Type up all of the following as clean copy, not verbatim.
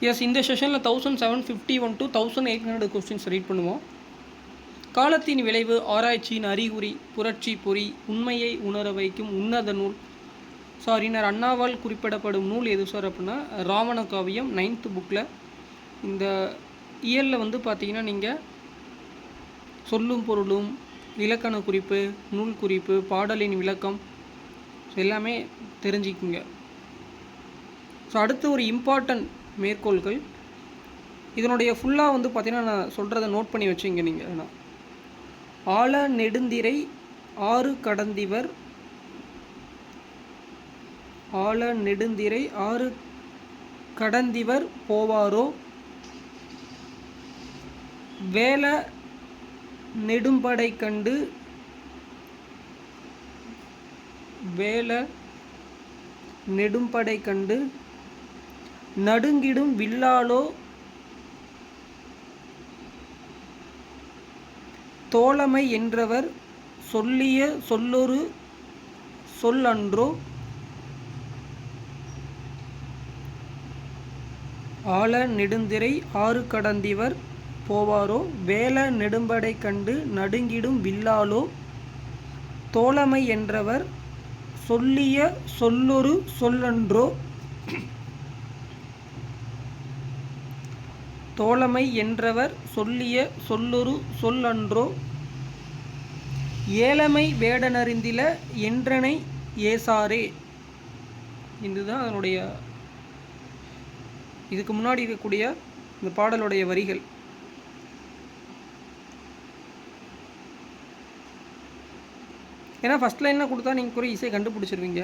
S, இந்த செஷனில் 1751 to 1800 questions read பண்ணுவோம். காலத்தின் விளைவு, ஆராய்ச்சியின் அறிகுறி, புரட்சி பொறி, உண்மையை உணர வைக்கும் உன்னத நூல். அறிஞர் அண்ணாவால் குறிப்பிடப்படும் நூல் எது சார் அப்படின்னா ராவண காவியம் 9th புக்கில். இந்த இயலில் வந்து பார்த்தீங்கன்னா நீங்கள் சொல்லும் பொருளும், இலக்கண குறிப்பு, நூல் குறிப்பு, பாடலின் விளக்கம் எல்லாமே தெரிஞ்சுக்குங்க. அடுத்து ஒரு இம்பார்ட்டன்ட் மேற்கோள்கள். இதனுடைய ஃபுல்லாக வந்து பார்த்திங்கன்னா நான் சொல்கிறத நோட் பண்ணி வச்சுங்க நீங்கள். ஆழ நெடுந்திரை ஆறு கடந்திவர், ஆழ நெடுந்திரை ஆறு கடந்திவர் போவாரோ, வேல நெடும்படை கண்டு, வேல நெடும்படை கண்டு நடுங்கிடும் வில்லாலோ, தோழமை என்றவர் சொல்லிய சொல்லொரு சொல்லன்றோ, ஆழ நெடுந்திரை ஆறு கடந்திவர் போவாரோ, வேல நெடும்படை கண்டு நடுங்கிடும் வில்லாலோ, தோழமை என்றவர் சொல்லிய சொல்லொரு சொல்லன்றோ, தோழமை என்றவர் சொல்லிய சொல்லொரு சொல்லன்றோ, ஏழமை வேடனறிந்தில என்றனை ஏசாரே. இதுதான் அதனுடைய இதுக்கு முன்னாடி இருக்கக்கூடிய இந்த பாடலுடைய வரிகள். ஏன்னா ஃபஸ்ட் லைனில் கொடுத்தா நீங்கள் கூட ஈஸியாக கண்டுபிடிச்சிருவீங்க.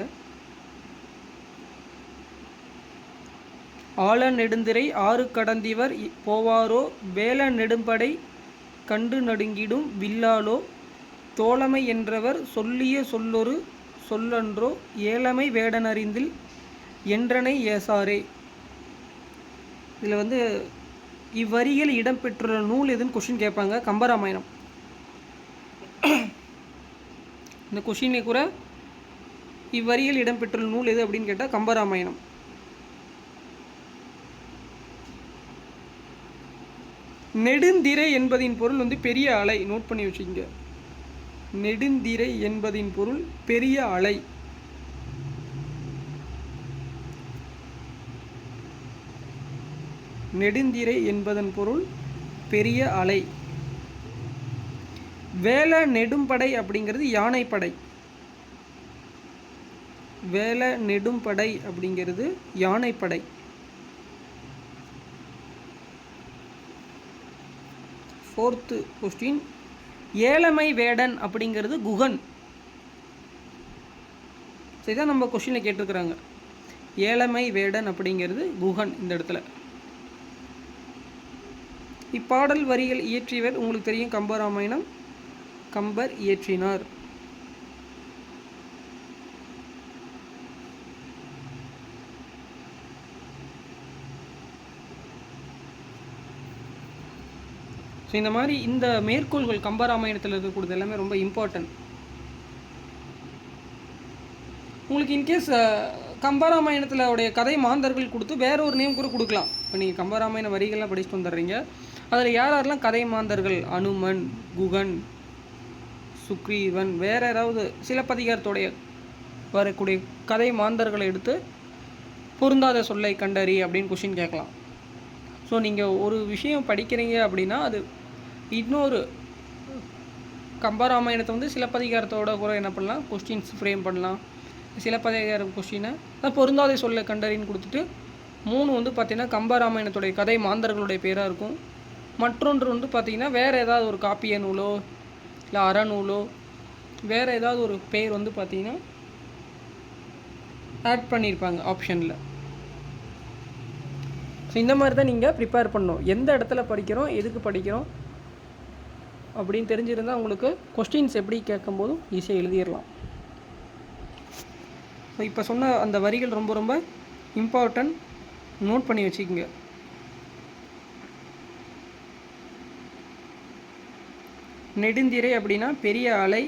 ஆழ நெடுந்திரை ஆறு கடந்திவர் போவாரோ, வேல நெடும்படை கண்டு நடுங்கிடும் வில்லாலோ, தோழமை என்றவர் சொல்லிய சொல்லொரு சொல்லன்றோ, ஏழமை வேடனறிந்தில் என்றனை ஏசாரே. இதில் வந்து இவ்வரியில் இடம்பெற்றுள்ள நூல் எதுன்னு கொஷின் கேட்பாங்க. கம்பராமாயணம். இந்த கொஷினே கூட இவ்வரியில் இடம்பெற்றுள்ள நூல் எது அப்படின்னு கேட்டால் கம்பராமாயணம். நெடுந்திரை என்பதின் பொருள் வந்து பெரிய அலை. நோட் பண்ணி வச்சுக்கோங்க. நெடுந்திரை என்பதின் பொருள் பெரிய அலை. நெடுந்திரை என்பதன் பொருள் பெரிய அலை. வேல நெடும்படை அப்படிங்கிறது யானைப்படை. வேல நெடும்படை அப்படிங்கிறது யானைப்படை. ஃபோர்த்து கொஸ்டின், ஏழமை வேடன் அப்படிங்கிறது குகன். சரிதான், நம்ம கொஸ்டினில் கேட்டிருக்கிறாங்க. ஏழமை வேடன் அப்படிங்கிறது குகன். இந்த இடத்துல இப்பாடல் வரிகள் இயற்றியவர் உங்களுக்கு தெரியும், கம்பராமாயணம். கம்பர் இயற்றினார். ஸோ இந்த மாதிரி இந்த மேற்கோள்கள் கம்பராமாயணத்தில் இருக்கக்கூடியது எல்லாமே ரொம்ப இம்பார்ட்டன்ட். உங்களுக்கு இன்கேஸ் கம்பராமாயணத்தில் உடைய கதை மாந்தர்கள் கொடுத்து வேற ஒரு நேம் கூட கொடுக்கலாம். இப்போ நீங்கள் கம்பராமாயண வரிகள்லாம் படிச்சுட்டு வந்துடுறீங்க. அதில் யாரெல்லாம் கதை மாந்தர்கள், அனுமன், குகன், சுக்ரீவன், வேறு ஏதாவது சிலப்பதிகாரத்தோடைய வரக்கூடிய கதை மாந்தர்களை எடுத்து பொருந்தாத சொல்லை கண்டறி அப்படின்னு கொஷின் கேட்கலாம். ஸோ நீங்கள் ஒரு விஷயம் படிக்கிறீங்க அப்படின்னா அது இன்னொரு கம்பராமாயணத்தை வந்து சிலப்பதிகாரத்தோட கூட என்ன பண்ணலாம், கொஸ்டின்ஸ் ஃப்ரேம் பண்ணலாம். சிலப்பதிகாரம் கொஸ்டினை பொருந்தாத சொல்லை கண்டறின்னு கொடுத்துட்டு 3 வந்து பார்த்திங்கன்னா கம்பராமாயணத்துடைய கதை மாந்தர்களுடைய பேராக இருக்கும். மற்றொன்று வந்து பார்த்திங்கன்னா வேறு ஏதாவது ஒரு காப்பிய நூலோ இல்லை அறநூலோ வேறு ஏதாவது ஒரு பேர் வந்து பார்த்திங்கன்னா ஆட் பண்ணியிருப்பாங்க ஆப்ஷனில். ஸோ இந்த மாதிரி தான் நீங்கள் ப்ரிப்பேர் பண்ணணும். எந்த இடத்துல படிக்கிறோம், எதுக்கு படிக்கிறோம் அப்படின்னு தெரிஞ்சிருந்தால் உங்களுக்கு கொஸ்டின்ஸ் எப்படி கேட்கும்போதும் ஈஸியாக எழுதிடலாம். ஸோ இப்போ சொன்ன அந்த வரிகள் ரொம்ப ரொம்ப இம்பார்ட்டன்ட். நோட் பண்ணி வச்சுக்கோங்க. நெடுந்திரை அப்படின்னா பெரிய அலை,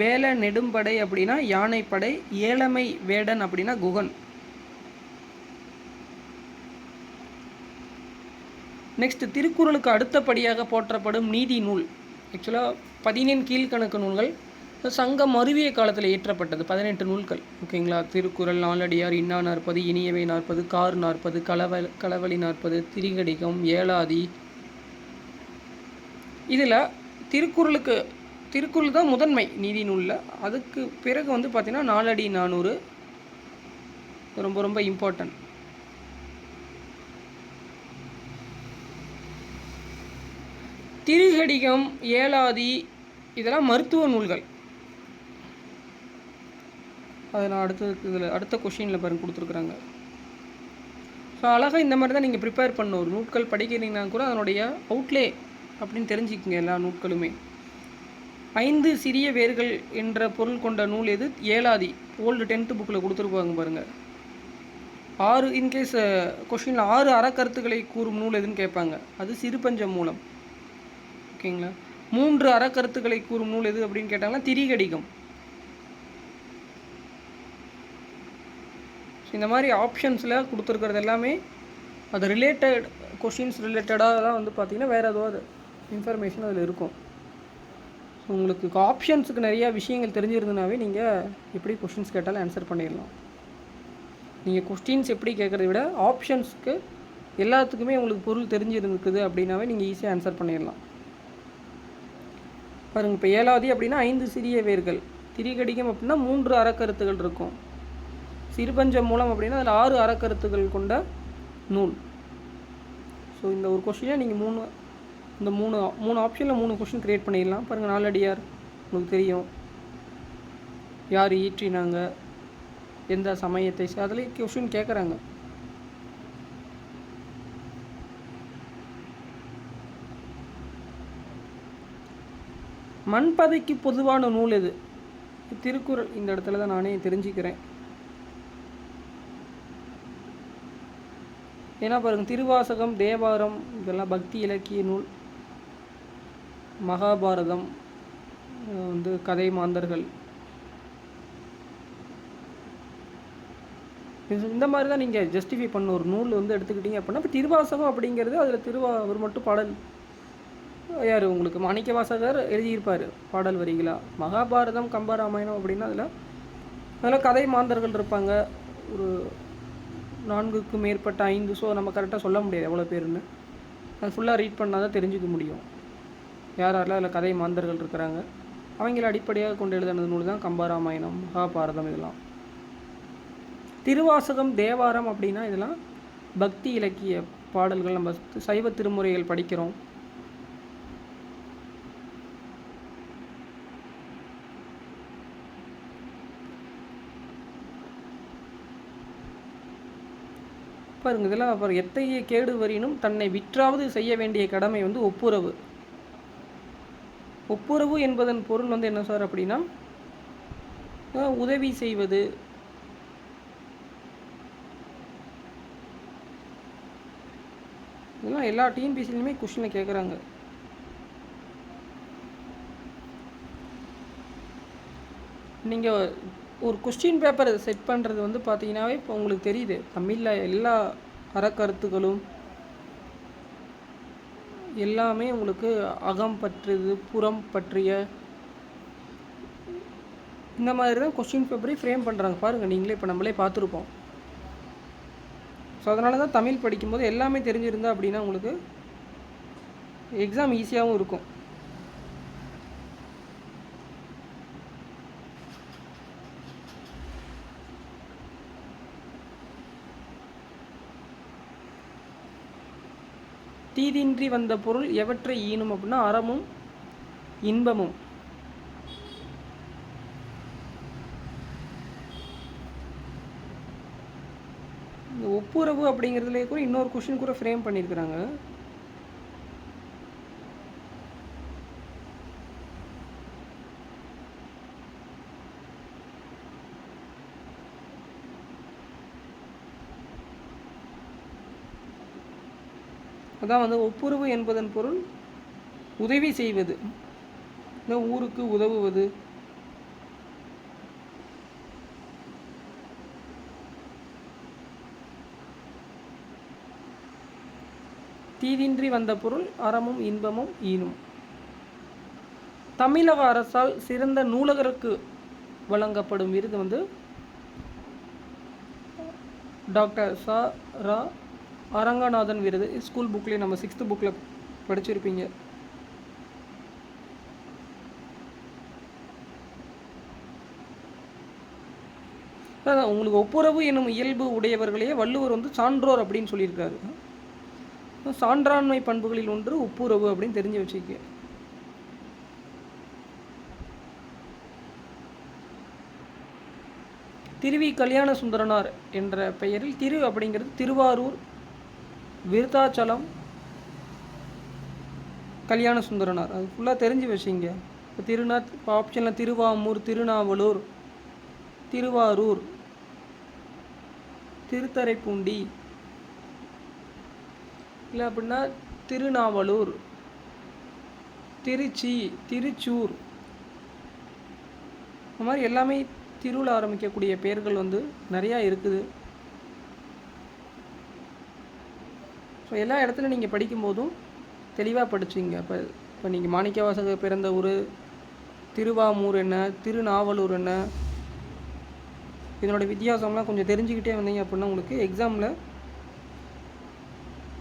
வேல நெடும்படை அப்படின்னா யானைப்படை, ஏழமை வேடன் அப்படின்னா குகன். நெக்ஸ்ட் திருக்குறளுக்கு அடுத்தபடியாக போற்றப்படும் நீதி நூல். ஆக்சுவலாக 17 கீழ்கணக்கு நூல்கள் சங்கம் மருவிய காலத்தில் இயற்றப்பட்டது 18 நூல்கள். ஓகேங்களா? திருக்குறள், நாலடியார், இன்னா நாற்பது, இனியவை 40, கார் 40, களவழி 40, திரிகடிகம், ஏலாதி. இதில் திருக்குறள் தான் முதன்மை நீதி நூலில். அதுக்கு பிறகு வந்து பார்த்திங்கன்னா நாலடி 400 ரொம்ப ரொம்ப இம்பார்ட்டன்ட். திரிகடிகம், ஏலாதி இதெல்லாம் மருத்துவ நூல்கள். அதை நான் அடுத்த கொஷினில் பாருங்க கொடுத்துருக்குறாங்க. ஸோ அழகாக இந்த மாதிரி தான் நீங்கள் ப்ரிப்பேர் பண்ணணும். ஒரு நூட்கள் படிக்கிறீங்கன்னா கூட அதனுடைய அவுட்லே அப்படின்னு தெரிஞ்சுக்கோங்க. எல்லா நூட்களுமே 5 சிறிய வேர்கள் என்ற பொருள் கொண்ட நூல் எது? ஏலாதி. ஓல்டு 10th புக்கில் கொடுத்துருப்பாங்க பாருங்கள். 6 இன்கேஸ் கொஷினில் 6 அறக்கருத்துக்களை கூறும் நூல் எதுன்னு கேட்பாங்க. அது சிறுபஞ்ச மூலம். ஓகேங்களா? 3 அறக்கருத்துக்களை கூறும் நூல் எது அப்படின்னு கேட்டாங்கன்னா திரிகடிகம். இந்த மாதிரி ஆப்ஷன்ஸில் கொடுத்துருக்கிறது எல்லாமே அது ரிலேட்டட் கொஷின்ஸ் ரிலேட்டடாக தான் வந்து பார்த்திங்கன்னா வேறு ஏதாவது இன்ஃபர்மேஷன் அதில் இருக்கும். ஸோ உங்களுக்கு ஆப்ஷன்ஸுக்கு நிறையா விஷயங்கள் தெரிஞ்சிருந்தனாவே நீங்கள் எப்படி கொஷின்ஸ் கேட்டாலும் ஆன்சர் பண்ணிடலாம். நீங்கள் கொஸ்டின்ஸ் எப்படி கேட்குறத விட ஆப்ஷன்ஸுக்கு எல்லாத்துக்குமே உங்களுக்கு பொருள் தெரிஞ்சிருந்துக்குது அப்படின்னாவே நீங்கள் ஈஸியாக ஆன்சர் பண்ணிடலாம். பாருங்கள், இப்போ ஏலாதி அப்படின்னா 5 சிறிய வேர்கள், திரிகடிகம் அப்படின்னா 3 அறக்கருத்துகள் இருக்கும், சிறுபஞ்ச மூலம் அப்படின்னா அதில் 6 அறக்கருத்துகள் கொண்ட நூல். ஸோ இந்த ஒரு கொஷினை நீங்கள் இந்த மூணு ஆப்ஷனில் 3 கொஷின் க்ரியேட் பண்ணிடலாம். பாருங்கள், நாலடியார் உங்களுக்கு தெரியும், யார் ஈற்றினாங்க, எந்த சமயத்தை, அதில் கொஷின் கேட்குறாங்க. மண்பதைக்கு பொதுவான நூல் எது? திருக்குறள். இந்த இடத்துல தான் நானே தெரிஞ்சுக்கிறேன். ஏன்னா பாருங்கள், திருவாசகம், தேவாரம் இதெல்லாம் பக்தி இலக்கிய நூல். மகாபாரதம் வந்து கதை மாந்தர்கள். இந்த மாதிரி தான் நீங்கள் ஜஸ்டிஃபை பண்ண ஒரு நூல் வந்து எடுத்துக்கிட்டீங்க அப்படின்னா, இப்போ திருவாசகம் அப்படிங்கிறது அதில் அவர் மட்டும் பாடல் யார் உங்களுக்கு மாணிக்க வாசகர் எழுதியிருப்பார் பாடல் வரிகளா. மகாபாரதம், கம்பராமாயணம் அப்படின்னா அதில் கதை மாந்தர்கள் இருப்பாங்க. ஒரு 4க்கு மேற்பட்ட 5. ஸோ நம்ம கரெக்டாக சொல்ல முடியாது எவ்வளோ பேருன்னு. அது ஃபுல்லாக ரீட் பண்ணால் தான் தெரிஞ்சுக்க முடியும் யாரெல்லாம் அதில் கதை மாந்தர்கள் இருக்கிறாங்க. அவங்கள அடிப்படையாக கொண்டு எழுதின நூல் தான் கம்பராமாயணம், மகாபாரதம். இதெல்லாம் திருவாசகம், தேவாரம் அப்படின்னா இதெல்லாம் பக்தி இலக்கிய பாடல்கள். நம்ம சைவ திருமுறைகள் படிக்கிறோம். பாருங்க, இதெல்லாம் அப்புறம் எத்தகைய கேடு வரினும் தன்னை விற்றாவது செய்ய வேண்டிய கடமை வந்து ஒப்புரவு. ஒப்புரவு என்பதன் பொருள் வந்து என்ன சார் அப்படின்னா, உதவி செய்வது. இதெல்லாம் எல்லா டிஎன்பிசிலையுமே கொஸ்டினில் கேட்குறாங்க. நீங்கள் ஒரு கொஸ்டின் பேப்பரை செட் பண்ணுறது வந்து பார்த்தீங்கன்னாவே இப்போ உங்களுக்கு தெரியுது, தமிழில் எல்லா அறக்கருத்துகளும் எல்லாமே உங்களுக்கு அகம் பற்றுது, புறம் பற்றிய இந்த மாதிரி தான் கொஸ்டின் பேப்பரே ஃப்ரேம் பண்ணுறாங்க. பாருங்கள், நீங்களே இப்போ நம்மளே பார்த்துருப்போம். ஸோ அதனால தான் தமிழ் படிக்கும்போது எல்லாமே தெரிஞ்சிருந்தா அப்படின்னா உங்களுக்கு எக்ஸாம் ஈஸியாகவும் இருக்கும். தீதின்றி வந்த பொருள் எவற்றை ஈனும் அப்படின்னா அறமும் இன்பமும். இந்த ஒப்புரவு அப்படிங்கிறதுலே கூட இன்னொரு கொஷின் கூட ஃப்ரேம் பண்ணியிருக்கிறாங்க. அதான் வந்து ஒப்புரவு என்பதன் பொருள் உதவி செய்வது, ஊருக்கு உதவுவது. தீதின்றி வந்த பொருள் அறமும் இன்பமும் ஈனும். தமிழக அரசால் சிறந்த நூலகருக்கு வழங்கப்படும் விருது வந்து டாக்டர் ச.ரா. அரங்கநாதன் விருது. ஸ்கூல் புக்லேயே நம்ம 6th புக்கில் படிச்சிருப்பீங்க. உங்களுக்கு ஒப்புரவு என்னும் இயல்பு உடையவர்களையே வள்ளுவர் வந்து சான்றோர் அப்படின்னு சொல்லியிருக்காரு. சான்றாண்மை பண்புகளில் ஒன்று ஒப்புரவு அப்படின்னு தெரிஞ்சு வச்சுக்க. திருவி கல்யாண சுந்தரனார் என்ற பெயரில் திரு அப்படிங்கிறது திருவாரூர், விருத்தாச்சலம், கல்யாண சுந்தரனார். அது ஃபுல்லாக தெரிஞ்சு வச்சிங்க. இப்போ இப்போ ஆப்ஷனில் திருவாமூர், திருநாவலூர், திருவாரூர், திருத்தரைப்பூண்டி, இல்லை அப்படின்னா திருநாவலூர், திருச்சி, திருச்சூர், இந்த மாதிரி எல்லாமே திருவில் ஆரம்பிக்கக்கூடிய பெயர்கள் வந்து நிறையா இருக்குது. ஸோ எல்லா இடத்துலையும் நீங்கள் படிக்கும்போதும் தெளிவாக படிச்சிங்க. இப்போ நீங்கள் மாணிக்கவாசகர் பிறந்த ஊர் திருவாமூர் என்ன, திருநாவலூர் என்ன, இதனோட வித்தியாசம்லாம் கொஞ்சம் தெரிஞ்சுக்கிட்டே வந்தீங்க அப்படின்னா உங்களுக்கு எக்ஸாமில்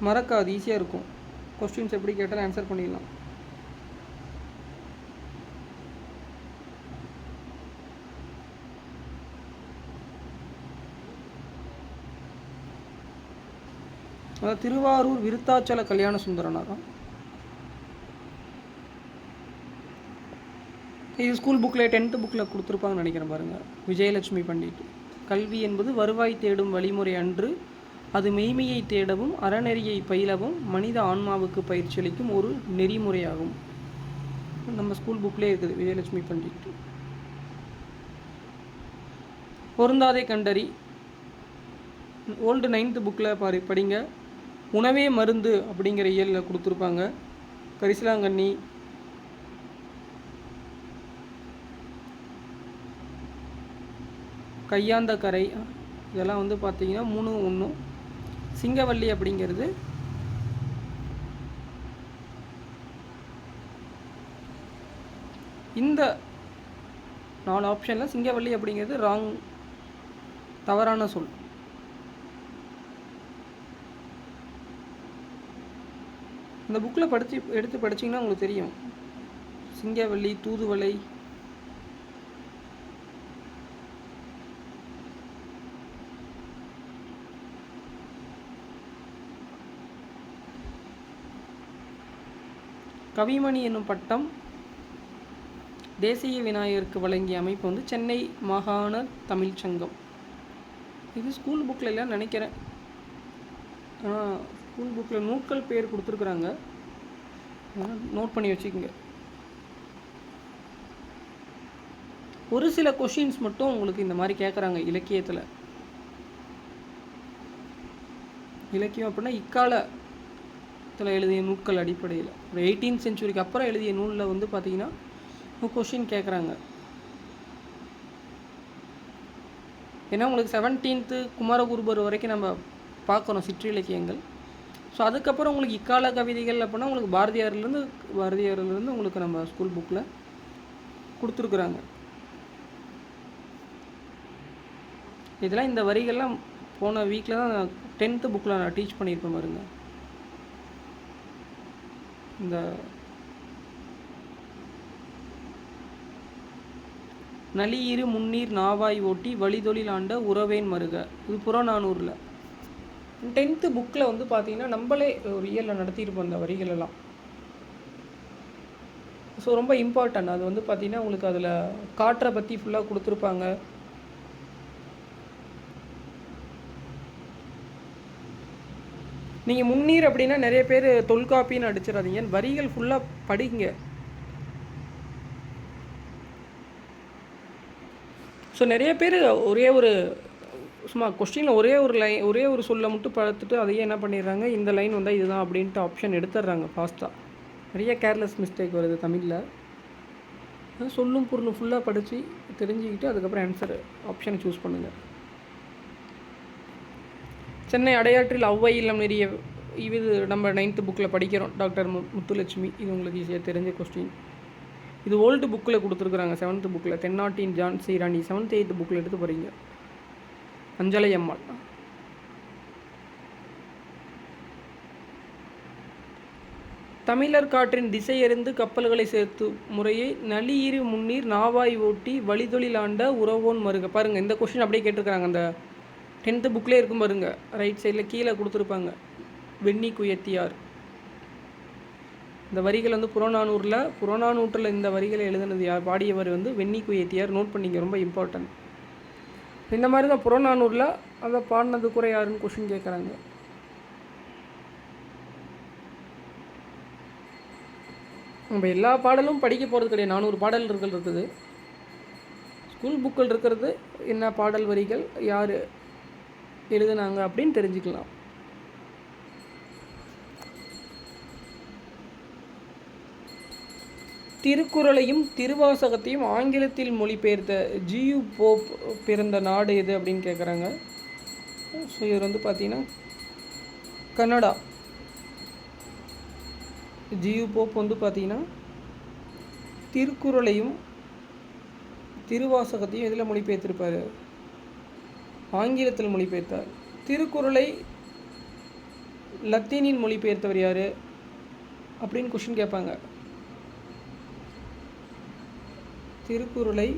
மறக்காது, ஈஸியாக இருக்கும். கொஸ்டின்ஸ் எப்படி கேட்டாலும் ஆன்சர் பண்ணிடலாம். அதாவது திருவாரூர் விருத்தாச்சல கல்யாண சுந்தரனார். இது ஸ்கூல் புக்கில் 10th புக்கில் கொடுத்துருப்பாங்கன்னு நினைக்கிறேன் பாருங்கள். விஜயலட்சுமி பண்டிட். கல்வி என்பது வருவாய் தேடும் வழிமுறை அன்று, அது மெய்மையை தேடவும் அறநெறியை பயிலவும் மனித ஆன்மாவுக்கு பயிற்சி அளிக்கும் ஒரு நெறிமுறையாகும். நம்ம ஸ்கூல் புக்லேயே இருக்குது விஜயலட்சுமி பண்டிட். பொருந்தாதை கண்டறி ஓல்டு 9th புக்கில் படிங்க. உணவே மருந்து அப்படிங்கிற இயலில் கொடுத்துருப்பாங்க. கரிசலாங்கண்ணி, கையாந்த கரை, இதெல்லாம் வந்து பார்த்தீங்கன்னா 3-1. சிங்கவல்லி அப்படிங்கிறது இந்த 4 ஆப்ஷனில் சிங்கவல்லி அப்படிங்கிறது ராங், தவறான சொல். இந்த புக்கில் எடுத்து படிச்சிங்கன்னா உங்களுக்கு தெரியும். சிங்கவல்லி, தூதுவளை, கவிமணி என்னும் பட்டம் தேசிய விநாயகருக்கு வழங்கிய அமைப்பு வந்து சென்னை மாகாண தமிழ் சங்கம். இது ஸ்கூல் புக்கில் இல்லைன்னு நினைக்கிறேன். ஸ்கூல் புக்கில் நூட்கள் பேர் கொடுத்துருக்குறாங்க, நோட் பண்ணி வச்சுக்கோங்க. ஒரு சில கொஷின்ஸ் மட்டும் உங்களுக்கு இந்த மாதிரி கேட்குறாங்க இலக்கியத்தில். இலக்கியம் அப்படின்னா இக்காலத்தில் எழுதிய நூட்கள் அடிப்படையில் ஒரு 18th centuryக்கு அப்புறம் எழுதிய நூலில் வந்து பார்த்திங்கன்னா கொஷின் கேட்குறாங்க. ஏன்னா உங்களுக்கு 17th குமாரகுருபர் வரைக்கும் நம்ம பார்க்குறோம் சிற்றிலக்கியங்கள். ஸோ அதுக்கப்புறம் உங்களுக்கு இக்கால கவிதைகள் அப்படின்னா உங்களுக்கு பாரதியார்லேருந்து உங்களுக்கு நம்ம ஸ்கூல் புக்கில் கொடுத்துருக்குறாங்க. இதெல்லாம் இந்த வரிகள்லாம் போன வீக்கில் தான் 10th புக்கில் நான் டீச் பண்ணியிருப்பேன் பாருங்க. இந்த நலியிரு முன்னீர் நாவாய் ஓட்டி வழிதொழில் ஆண்ட உறவேன் மருக, இது புறநானூரில். 10th புக்கில் வந்து பார்த்திங்கன்னா நம்மளே ஒரு இயலில் நடத்தியிருப்போம் அந்த வரிகளெல்லாம். ஸோ ரொம்ப இம்பார்ட்டன்ட். அது வந்து பார்த்திங்கன்னா உங்களுக்கு அதில் காற்றை பற்றி ஃபுல்லாக கொடுத்துருப்பாங்க. நீங்கள் முன்னீர் அப்படின்னா நிறைய பேர் தொல்காப்பின்னு அடிச்சிடாதீங்க, வரிகள் ஃபுல்லாக படிங்க. ஸோ நிறைய பேர் ஒரே ஒரு சும்மா கொஸ்டினில் ஒரே ஒரு சொல்ல மட்டும் பார்த்துட்டு அதையே என்ன பண்ணிடுறாங்க, இந்த லைன் வந்தால் இதுதான் அப்படின்ட்டு ஆப்ஷன் எடுத்துடுறாங்க ஃபாஸ்ட்டாக. நிறைய கேர்லெஸ் மிஸ்டேக் வருது தமிழில். சொல்லும் பொருளும் ஃபுல்லாக படித்து தெரிஞ்சுக்கிட்டு அதுக்கப்புறம் ஆன்சர் ஆப்ஷனை சூஸ் பண்ணுங்கள். சென்னை அடையாற்றில் ஔவை இல்லம் நிறுவிய இது நம்ம 9th புக்கில் படிக்கிறோம். டாக்டர் முத்துலட்சுமி. இது உங்களுக்கு ஈஸியாக தெரிஞ்ச கொஸ்டின். இது ஓல்டு புக்கில் கொடுத்துருக்குறாங்க. 7th புக்கில் தென்னாட்டின் ஜான்சி ராணி 7th 8th புக்கில் எடுத்து போகிறீங்க. அஞ்சலை அம்மாள். தமிழர் காற்றின் திசையறிந்து கப்பல்களை சேர்த்து முறையை நளியிரு முன்னீர் நாவாய் ஓட்டி வழிதொழில் ஆண்ட உறவோன் மருக. பாருங்கள், இந்த கொஸ்டின் அப்படியே கேட்டிருக்காங்க. அந்த 10th புக்லேயே இருக்கும் பாருங்க, ரைட் சைடில் கீழே கொடுத்துருப்பாங்க. வெண்ணி குயத்தியார். இந்த வரிகள் வந்து புறநானூற்றில் இந்த வரிகளை எழுதுனது யார், பாடியவர் வந்து வெண்ணி குயத்தியார். நோட் பண்ணிங்க, ரொம்ப இம்பார்ட்டன்ட். இந்த மாதிரி தான் புறநானூரில் அதை பாடினது கூட யாருன்னு கொஸ்டின் கேட்குறாங்க. நம்ம எல்லா பாடலும் படிக்க போகிறது கிடையாது. 400 பாடல்கள் இருக்குது. ஸ்கூல் புக்கில் இருக்கிறது என்ன பாடல் வரிகள் யார் எழுதுனாங்க அப்படின்னு தெரிஞ்சுக்கலாம். திருக்குறளையும் திருவாசகத்தையும் ஆங்கிலத்தில் மொழிபெயர்த்த ஜியு போப் பிறந்த நாடு எது அப்படின்னு கேட்குறாங்க. ஸோ இவர் வந்து பார்த்திங்கன்னா கனடா. ஜியு போப் வந்து பார்த்திங்கன்னா திருக்குறளையும் திருவாசகத்தையும் இதில் மொழிபெயர்த்திருப்பார், ஆங்கிலத்தில் மொழிபெயர்த்தார். திருக்குறளை லத்தீனில் மொழிபெயர்த்தவர் யார் அப்படின்னு கொஷின் கேட்பாங்க. திருக்குறளை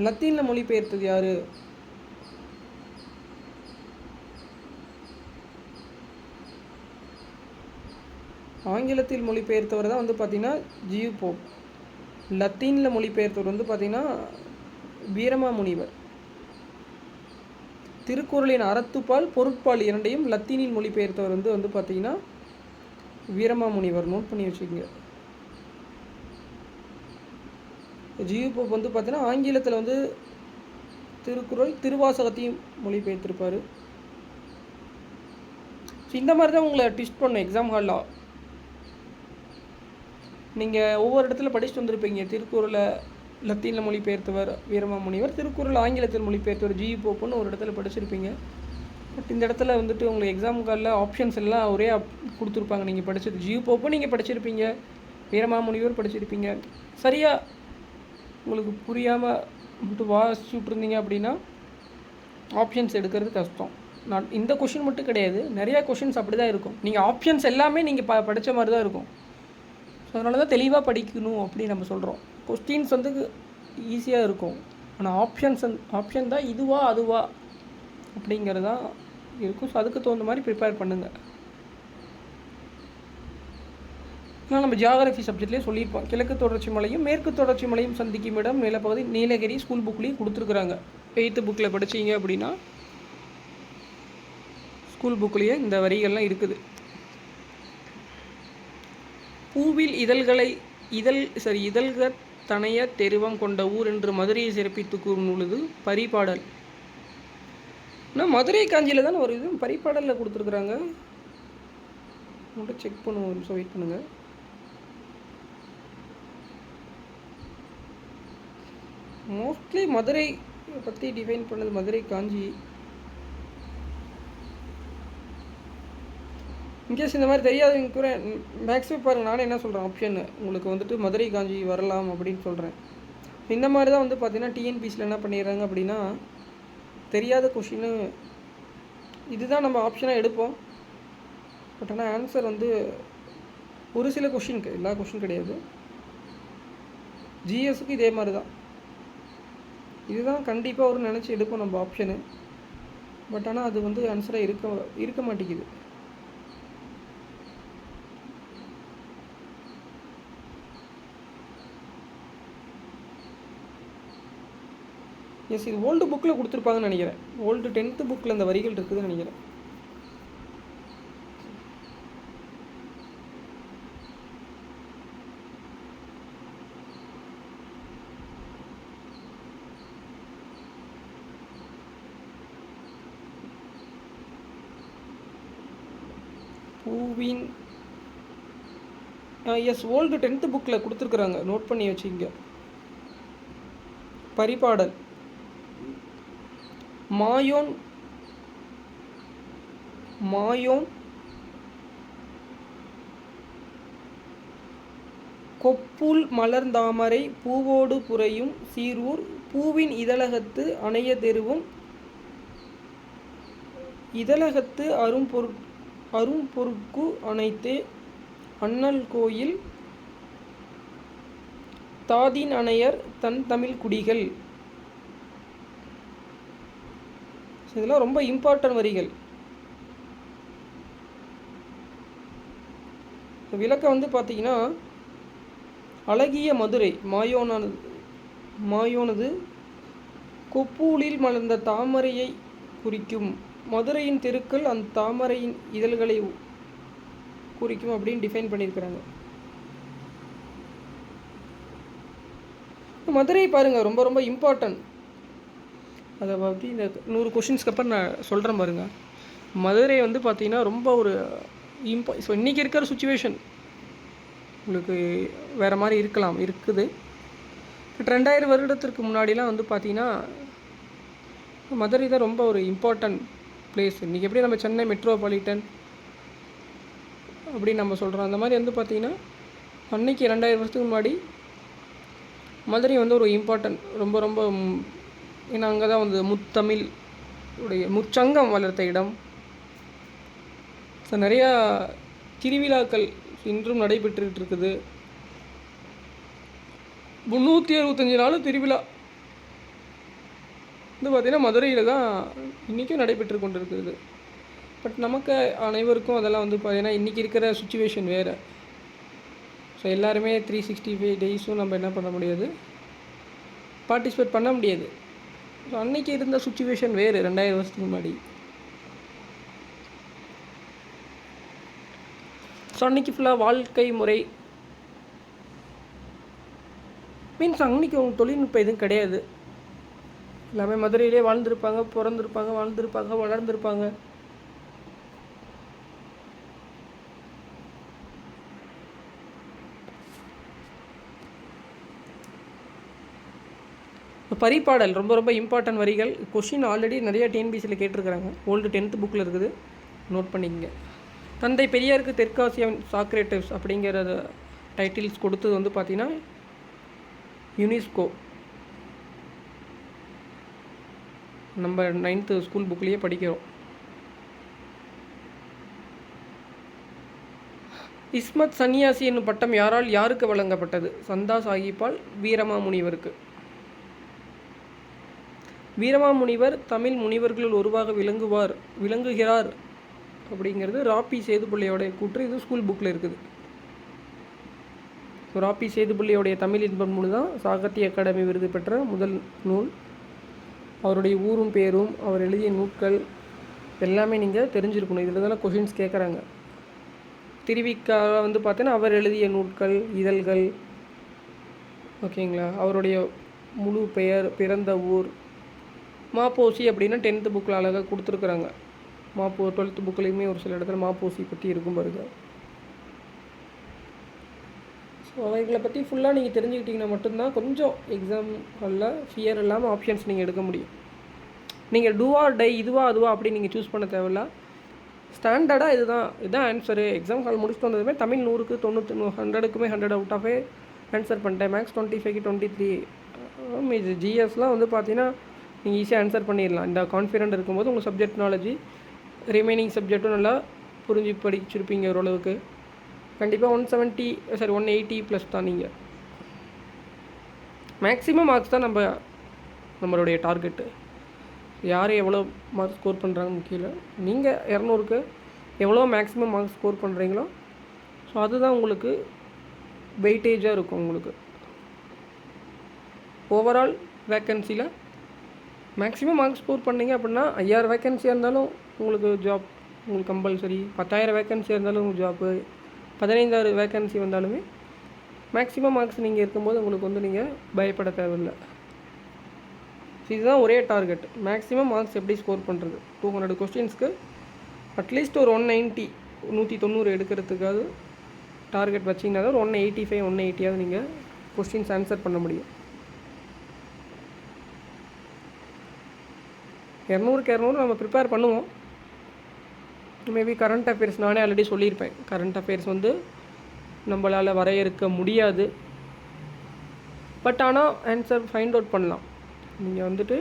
லத்தீனில் மொழிபெயர்த்தது யார்? ஆங்கிலத்தில் மொழிபெயர்த்தவர் தான் வந்து பார்த்திங்கன்னா ஜியு போப். லத்தீனில் மொழிபெயர்த்தவர் வந்து பார்த்திங்கன்னா வீரமாமுனிவர். திருக்குறளின் அறத்துப்பால் பொருட்பால் இரண்டையும் லத்தீனில் மொழிபெயர்த்தவர் வந்து பார்த்திங்கன்னா வீரமாமுனிவர். நோட் பண்ணி வச்சுக்கோங்க. ஜியு போப் வந்து பார்த்தீங்கன்னா ஆங்கிலத்தில் வந்து திருக்குறள் திருவாசகத்தையும் மொழிபெயர்த்திருப்பார். இந்த மாதிரி தான் உங்களை ட்விஸ்ட் பண்ணும் எக்ஸாம் ஹாலில். நீங்கள் ஒவ்வொரு இடத்துல படிச்சுட்டு வந்திருப்பீங்க. திருக்குறளை லத்தீனில் மொழிபெயர்த்தவர் வீரமாமுனிவர், திருக்குறள் ஆங்கிலத்தில் மொழிபெயர்த்தவர் ஜியு போப்புன்னு ஒரு இடத்துல படிச்சிருப்பீங்க. பட் இந்த இடத்துல வந்துட்டு உங்களுக்கு எக்ஸாம் காலில் ஆப்ஷன்ஸ் எல்லாம் ஒரே கொடுத்துருப்பாங்க. நீங்கள் படித்தது ஜியு போப்பும் நீங்கள் படிச்சிருப்பீங்க, வீரமாமுனிவர் படிச்சிருப்பீங்க. சரியாக உங்களுக்கு புரியாமல் மட்டும் வாசிச்சுட்ருந்தீங்க அப்படின்னா ஆப்ஷன்ஸ் எடுக்கிறது கஷ்டம். நான் இந்த கொஷின் மட்டும் கிடையாது, நிறையா கொஷின்ஸ் அப்படி தான் இருக்கும். நீங்கள் ஆப்ஷன்ஸ் எல்லாமே நீங்கள் படித்த மாதிரி தான் இருக்கும். ஸோ அதனால தான் தெளிவாக படிக்கணும் அப்படின்னு நம்ம சொல்கிறோம். கொஸ்டின்ஸ் வந்து ஈஸியாக இருக்கும், ஆனால் ஆப்ஷன் தான் இதுவா அதுவா அப்படிங்கிறது தான் இருக்கும். ஸோ அதுக்கு தகுந்த மாதிரி ப்ரிப்பேர் பண்ணுங்கள். ஆனால் நம்ம ஜியாகிரஃபி சப்ஜெக்ட்லேயே சொல்லியிருப்போம். கிழக்கு தொடர்ச்சி மலையும் மேற்கு தொடர்ச்சி மலையும் சந்திக்கும் இடம் நிலப்பகுதி நீலகிரி. ஸ்கூல் புக்லேயும் கொடுத்துருக்குறாங்க. 8th புக்கில் படித்தீங்க அப்படின்னா ஸ்கூல் புக்லேயே இந்த வரிகள்லாம் இருக்குது. பூவில் இதழ்க தனைய தெருவம் கொண்ட ஊர் என்று மதுரையை சிறப்பித்து கூறும் நூலுது பரிபாடல். ஆனால் மதுரை காஞ்சியில் தானே ஒரு இது பரிபாடலில் கொடுத்துருக்குறாங்க. மட்டும் செக் பண்ணுவோம், ஒரு நிமிஷம் வெயிட் பண்ணுங்கள். மோஸ்ட்லி மதுரை பற்றி டிஃபைன் பண்ணது மதுரை காஞ்சி. இன்கேஸ் இந்த மாதிரி தெரியாதுங்க கூட மேக்ஸிமம் பாருங்கள், நானே என்ன சொல்கிறேன் ஆப்ஷன் உங்களுக்கு வந்துட்டு மதுரை காஞ்சி வரலாம் அப்படின்னு சொல்கிறேன். இந்த மாதிரி தான் வந்து பார்த்தீங்கன்னா டிஎன்பிசியில் என்ன பண்ணிடுறாங்க அப்படின்னா தெரியாத கொஷின்னு இதுதான் நம்ம ஆப்ஷனாக எடுப்போம். பட் ஆனால் ஆன்சர் வந்து ஒரு சில கொஷினுக்கு, எல்லா கொஷின் கிடையாது. ஜிஎஸ்க்கு இதே மாதிரி தான், இதுதான் கண்டிப்பாக ஒரு நினச்சி எடுப்போம் நம்ம ஆப்ஷனு. பட் ஆனால் அது வந்து ஆன்சராக இருக்க மாட்டேங்குது. எஸ், இது ஓல்டு புக்கில் கொடுத்துருப்பாங்கன்னு நினைக்கிறேன். ஓல்டு 10th புக்கில் அந்த வரிகள் இருக்குதுன்னு நினைக்கிறேன். பூவின் எஸ், ஓல்டு 10th புக்கில் கொடுத்துருக்குறாங்க. நோட் பண்ணி வச்சுங்க. பரிபாடல் மாயோன் மாயோன் கொப்புள் மலர்ந்தாமரை பூவோடு புரையும் சீர்ஊர் பூவின் இதழகத்து அணைய தெருவும் இதழகத்து அரும்பொருட்கு அனைத்தே அண்ணல் கோயில் தாதின் அணையர் தன் தமிழ் குடிகள். இதெல்லாம் ரொம்ப இம்பார்ட்டன்ட் வரிகள். விளக்கம் வந்து பார்த்தீங்கன்னா, அழகிய மதுரை மாயோனது கொப்பூலில் மலர்ந்த தாமரையை குறிக்கும். மதுரையின் தெருக்கள் அந்த தாமரையின் இதழ்களை குறிக்கும் அப்படின்னு டிஃபைன் பண்ணியிருக்கிறாங்க. மதுரை பாருங்கள், ரொம்ப ரொம்ப இம்பார்ட்டன்ட். அதை பற்றி இந்த 100 கொஷின்ஸ்க்கு அப்புறம் நான் சொல்கிறேன் பாருங்கள். மதுரை வந்து பார்த்திங்கன்னா ரொம்ப ஒரு ஸோ இன்றைக்கி இருக்கிற சுச்சுவேஷன் உங்களுக்கு வேறு மாதிரி இருக்குது. பட் 2000 வருடத்திற்கு முன்னாடிலாம் வந்து பார்த்திங்கன்னா மதுரை தான் ரொம்ப ஒரு இம்பார்ட்டன்ட் பிளேஸ். இன்றைக்கி எப்படி நம்ம சென்னை மெட்ரோபாலிட்டன் அப்படின்னு நம்ம சொல்கிறோம், அந்த மாதிரி வந்து பார்த்திங்கன்னா அன்றைக்கி 2000 வருஷத்துக்கு முன்னாடி மதுரை வந்து ஒரு இம்பார்ட்டன்ட், ரொம்ப ரொம்ப. ஏன்னா அங்கே தான் வந்து முத்தமிழ் உடைய முச்சங்கம் வளர்த்த இடம். ஸோ நிறையா திருவிழாக்கள் இன்றும் நடைபெற்றுக்கிட்டு இருக்குது. 365 நாள் திருவிழா வந்து பார்த்திங்கன்னா மதுரையில் தான் இன்றைக்கும் நடைபெற்று கொண்டு இருக்குது. பட் நமக்கு அனைவருக்கும் அதெல்லாம் வந்து பார்த்திங்கன்னா இன்றைக்கி இருக்கிற சுச்சுவேஷன் வேறு. ஸோ எல்லாருமே 365 டேஸும் நம்ம என்ன பண்ண முடியாது, பார்ட்டிசிபேட் பண்ண முடியாது. ஸோ அன்றைக்கி இருந்த சுச்சுவேஷன் வேறு 2000 வருஷத்துக்கு முன்னாடி. ஸோ அன்றைக்கி ஃபுல்லாக வாழ்க்கை முறை மீன்ஸ் அன்றைக்கி அவங்க தொழில்நுட்பம் எதுவும் கிடையாது. எல்லாமே மதுரையிலே வாழ்ந்திருப்பாங்க, பிறந்திருப்பாங்க, வாழ்ந்திருப்பாங்க, வளர்ந்துருப்பாங்க. பரிபாடல் ரொம்ப ரொம்ப இம்பார்ட்டன்ட் வரிகள். கொஷின் ஆல்ரெடி நிறையா டிஎன்பிசியில் கேட்டிருக்கிறாங்க. ஓல்டு 10th புக்கில் இருக்குது, நோட் பண்ணிக்கங்க. தந்தை பெரியாருக்கு தெற்காசியாவின் சாக்ரேட்டிவ்ஸ் அப்படிங்கிற டைட்டில்ஸ் கொடுத்தது வந்து பார்த்திங்கன்னா யுனெஸ்கோ. நம்ம 9th ஸ்கூல் புக்லேயே படிக்கிறோம். இஸ்மத் சன்னியாசி என்னும் பட்டம் யாருக்கு வழங்கப்பட்டது? சந்தா சாஹிப்பால் வீரமாமுனிவருக்கு. வீரமாமுனிவர் தமிழ் முனிவர்களுள் ஒருவாக விளங்குகிறார் அப்படிங்கிறது ராப்பி சேதுப்பிள்ளையோடைய கூற்று. இது ஸ்கூல் புக்கில் இருக்குது. ராப்பி சேதுப்பிள்ளையோடைய தமிழ் இன்பம் நூல் தான் சாகித்ய அகாடமி விருது பெற்ற முதல் நூல். அவருடைய ஊரும் பேரும் அவர் எழுதிய நூட்கள் எல்லாமே நீங்கள் தெரிஞ்சிருக்கணும். இதில் தானே கொஷின்ஸ் கேட்குறாங்க. திருவிக்கா வந்து பார்த்தீங்கன்னா அவர் எழுதிய நூட்கள், இதழ்கள், ஓகேங்களா, அவருடைய முழு பெயர், பிறந்த ஊர். மாப்போசி அப்படின்னா 10th புக்கில் அழகாக கொடுத்துருக்குறாங்க. 12th புக்லேயுமே ஒரு சில இடத்துல மாப்போசி பற்றி இருக்கும் பாருங்க. ஸோ அவைகளை பற்றி ஃபுல்லாக நீங்கள் தெரிஞ்சுக்கிட்டிங்கன்னா மட்டும்தான் கொஞ்சம் எக்ஸாம் ஹாலில் ஃபியர் இல்லாமல் ஆப்ஷன்ஸ் நீங்கள் எடுக்க முடியும். நீங்கள் டூவா டை இதுவா அதுவா அப்படி நீங்கள் சூஸ் பண்ண தேவையில்ல. ஸ்டாண்டர்டாக இதுதான் ஆன்சரு. எக்ஸாம் ஹால் முடிச்சுட்டு வந்ததுமே தமிழ் 100க்கு 100க்குமே 100 அவுட் ஆஃபே ஆன்சர் பண்ணிட்டேன். மேக்ஸ் 25க்கு 23. இது ஜிஎஸ்லாம் வந்து பார்த்தீங்கன்னா நீங்கள் ஈஸியாக ஆன்சர் பண்ணிடலாம். இந்த கான்ஃபிடென்ட் இருக்கும்போது உங்கள் சப்ஜெக்ட் நாலேஜி ரிமைனிங் சப்ஜெக்ட்டும் நல்லா புரிஞ்சு படிச்சிருப்பீங்க ஓரளவுக்கு. கண்டிப்பாக 180 ப்ளஸ் தான். நீங்கள் மேக்ஸிமம் மார்க்ஸ் தான் நம்மளுடைய டார்கெட்டு. யார் எவ்வளோ மார்க்ஸ் ஸ்கோர் பண்ணுறாங்கன்னு முக்கியம் இல்லை. நீங்கள் 200க்கு எவ்வளோ மேக்ஸிமம் மார்க்ஸ் ஸ்கோர் பண்ணுறீங்களோ ஸோ அதுதான் உங்களுக்கு வெயிட்டேஜாக இருக்கும். உங்களுக்கு ஓவரால் வேக்கன்சியில் மேக்ஸிமம் மார்க்ஸ் ஸ்கோர் பண்ணிங்க அப்படின்னா 5000 வேக்கன்சியாக இருந்தாலும் உங்களுக்கு ஜாப் உங்களுக்கு கம்பல்சரி. 10000 வேக்கன்சியாக இருந்தாலும் உங்களுக்கு ஜாப்பு. 15000 வேக்கன்சி வந்தாலுமே மேக்ஸிமம் மார்க்ஸ் நீங்கள் இருக்கும்போது உங்களுக்கு வந்து நீங்கள் பயப்பட தேவையில்லை. இதுதான் ஒரே டார்கெட். மேக்ஸிமம் மார்க்ஸ் எப்படி ஸ்கோர் பண்ணுறது? 200 கொஸ்டின்ஸ்க்கு அட்லீஸ்ட் ஒரு 190 எடுக்கிறதுக்காவது டார்கெட் வச்சிங்கன்னா தான் ஒரு 185 180 நீங்கள் கொஸ்டின்ஸ் ஆன்சர் பண்ண முடியும். 200க்கு 200 நம்ம ப்ரிப்பேர் பண்ணுவோம். மேபி கரண்ட் அஃபேர்ஸ் நானே ஆல்ரெடி சொல்லியிருப்பேன். கரண்ட் அஃபேர்ஸ் வந்து நம்மளால் வரையறுக்க முடியாது. பட் ஆனால் ஆன்சர் ஃபைண்ட் அவுட் பண்ணலாம். நீங்கள் வந்துட்டு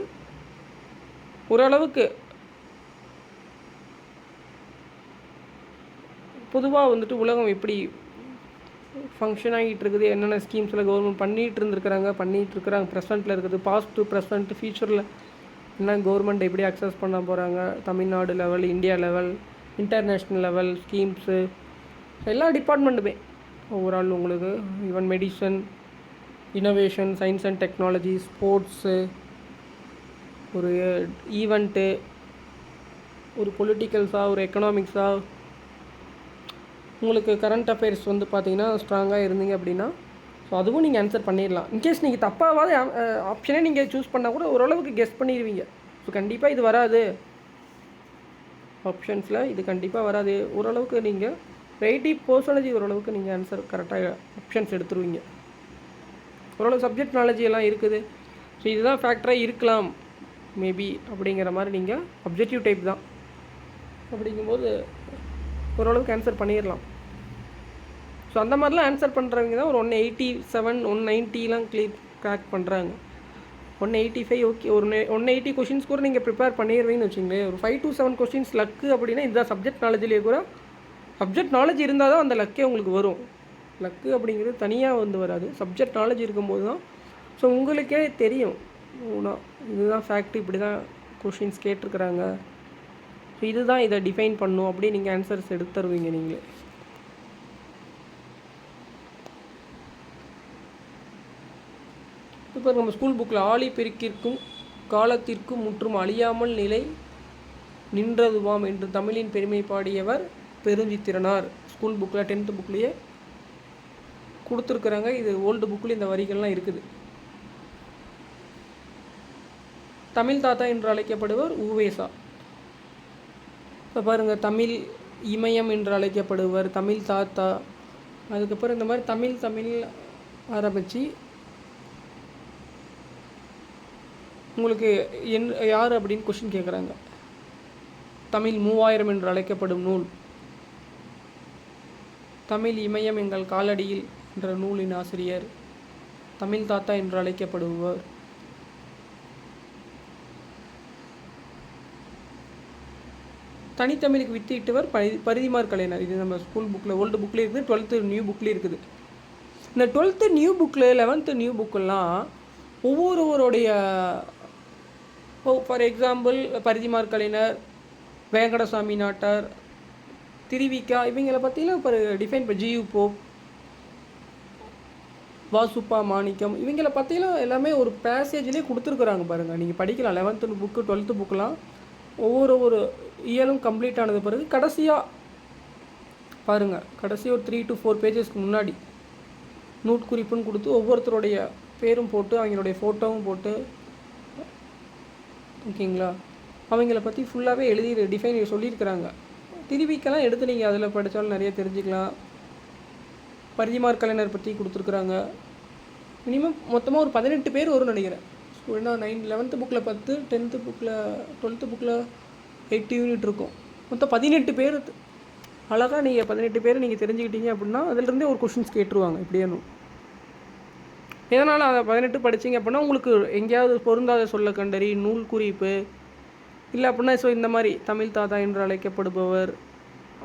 ஓரளவுக்கு பொதுவாக வந்துட்டு உலகம் எப்படி ஃபங்க்ஷன் ஆகிட்டு இருக்குது, என்னென்ன ஸ்கீம்ஸில் கவர்மெண்ட் பண்ணிகிட்ருக்குறாங்க, ப்ரெசென்ட்டில் இருக்குது, பாஸ்ட் டு ப்ரெசென்ட், ஃபியூச்சரில் என்ன கவர்மெண்ட் எப்படி அக்சஸ் பண்ண போகிறாங்க, Tamil Nadu level, India level, international level schemes, எல்லா டிபார்ட்மெண்ட்டுமே ஓவரால் உங்களுக்கு even medicine, innovation, science and technology, sports, ஒரு ஈவெண்ட்டு, ஒரு பொலிட்டிக்கல்ஸாக, ஒரு எக்கனாமிக்ஸாக, உங்களுக்கு கரண்ட் அஃபேர்ஸ் வந்து பார்த்திங்கன்னா ஸ்ட்ராங்காக இருந்தீங்க அப்படின்னா ஸோ அதுவும் நீங்கள் ஆன்சர் பண்ணிடலாம். இன்கேஸ் நீங்கள் தப்பாவது ஆப்ஷனே நீங்கள் சூஸ் பண்ணால் கூட ஓரளவுக்கு கெஸ் பண்ணிடுவீங்க. ஸோ கண்டிப்பாக இது வராது, ஆப்ஷன்ஸில் இது கண்டிப்பாக வராது, ஓரளவுக்கு நீங்கள் 80% ஓரளவுக்கு நீங்கள் ஆன்சர் கரெக்டாக ஆப்ஷன்ஸ் எடுத்துருவீங்க. ஓரளவு சப்ஜெக்ட் நாலேஜ் எல்லாம் இருக்குது. ஸோ இதுதான் ஃபேக்டராக இருக்கலாம் மேபி அப்படிங்கிற மாதிரி நீங்கள் அப்ஜெக்டிவ் டைப் தான் அப்படிங்கும்போது ஓரளவுக்கு ஆன்சர் பண்ணிடலாம். ஸோ அந்த மாதிரிலாம் ஆன்சர் பண்ணுறவங்க தான் ஒரு 187, 190லாம் கிராக் பண்ணுறாங்க. 185 ஓகே, ஒரு 180 கொஷின்ஸ் கூட நீங்கள் ப்ரிப்பேர் பண்ணிடுவீங்கன்னு வச்சுங்களேன். ஒரு 5 to 7 கொஷின்ஸ் லக்கு அப்படின்னா இதுதான் சப்ஜெக்ட் நாலேஜ்லேயே கூட சப்ஜெக்ட் நாலேஜ் இருந்தால் தான் அந்த லக்கே உங்களுக்கு வரும். லக்கு அப்படிங்கிறது தனியாக வந்து வராது, சப்ஜெக்ட் நாலேஜ் இருக்கும்போது தான். ஸோ உங்களுக்கே தெரியும் இதுதான் ஃபேக்ட், இப்படி தான் கொஷின்ஸ் கேட்டிருக்கிறாங்க, ஸோ இதுதான் இதை டிஃபைன் பண்ணும் அப்படி நீங்கள் ஆன்சர்ஸ் எடுத்து தருவீங்க நீங்களே. இப்போ நம்ம ஸ்கூல் புக்கில் ஆழி பெருக்கிற்கும் காலத்திற்கும் முற்றும் அழியாமல் நிலை நின்றதுவாம் என்று தமிழின் பெருமை பாடியவர் பெருஞ்சித்திரனார். ஸ்கூல் புக்கில் 10th புக்லேயே கொடுத்துருக்குறாங்க. இது ஓல்டு புக்கில் இந்த வரிகள்லாம் இருக்குது. தமிழ் தாத்தா என்று அழைக்கப்படுவர் உவேசா. இப்போ பாருங்கள், தமிழ் இமயம் என்று அழைக்கப்படுவர் தமிழ் தாத்தா. அதுக்கப்புறம் இந்த மாதிரி தமிழ் ஆரம்பித்து உங்களுக்கு யார் அப்படின்னு கொஷின் கேட்குறாங்க. தமிழ் 3000 என்று அழைக்கப்படும் நூல், தமிழ் இமயம் எங்கள் காலடியில் என்ற நூலின் ஆசிரியர் தமிழ் தாத்தா என்று அழைக்கப்படுவர். தனித்தமிழுக்கு வித்திட்டவர் பரிதிமார் கலைஞர். இது நம்ம ஸ்கூல் புக்கில் ஓல்டு புக்கில் இருக்குது, 12th நியூ புக்கில் இருக்குது. இந்த 12th நியூ புக்கில் 11th நியூ புக்கெல்லாம் ஒவ்வொருவருடைய ஃபார் எக்ஸாம்பிள் பரிதிமார் கலைஞர், வேங்கடசாமி நாட்டார், திருவிக்கா, இவங்களை பற்றிலாம் இப்போ டிஃபைன் இப்போ ஜியு போப், வாசுப்பா மாணிக்கம், இவங்களை பற்றிலாம் எல்லாமே ஒரு பேசேஜ்லேயே கொடுத்துருக்குறாங்க பாருங்கள். நீங்கள் படிக்கலாம் 11th புக்கு 12th புக்கெலாம் ஒவ்வொரு இயலும் கம்ப்ளீட் ஆனது பிறகு கடைசியாக பாருங்கள், கடைசியாக ஒரு 3 to 4 பேஜஸ்க்கு முன்னாடி நூட்குறிப்புன்னு கொடுத்து ஒவ்வொருத்தருடைய பேரும் போட்டு அவங்களுடைய ஃபோட்டோவும் போட்டு ஓகேங்களா, அவங்கள பற்றி ஃபுல்லாகவே எழுதி டிஃபைன் சொல்லியிருக்கிறாங்க. திருவிக்கெல்லாம் எடுத்து நீங்கள் அதில் படித்தாலும் நிறைய தெரிஞ்சுக்கலாம். பரிதிமார் கலைஞர் பற்றி கொடுத்துருக்குறாங்க. மினிமம் மொத்தமாக ஒரு 18 பேர் வரும்னு நினைக்கிறேன். ஏன்னா 11th புக்கில் 10, 10th புக்கில் 12th புக்கில் 8 யூனிட் இருக்கும். மொத்தம் 18 பேர். அழகாக நீங்கள் 18 பேர் நீங்கள் தெரிஞ்சுக்கிட்டீங்க அப்படின்னா அதிலிருந்தே ஒரு கொஷின்ஸ் கேட்டுருவாங்க இப்படியேனும். எதனால் அதை 18 படித்தீங்க அப்படின்னா உங்களுக்கு எங்கேயாவது பொருந்தாத சொல்ல கண்டறி, நூல் குறிப்பு இல்லை அப்படின்னா ஸோ இந்த மாதிரி தமிழ் தாத்தா என்று அழைக்கப்படுபவர்,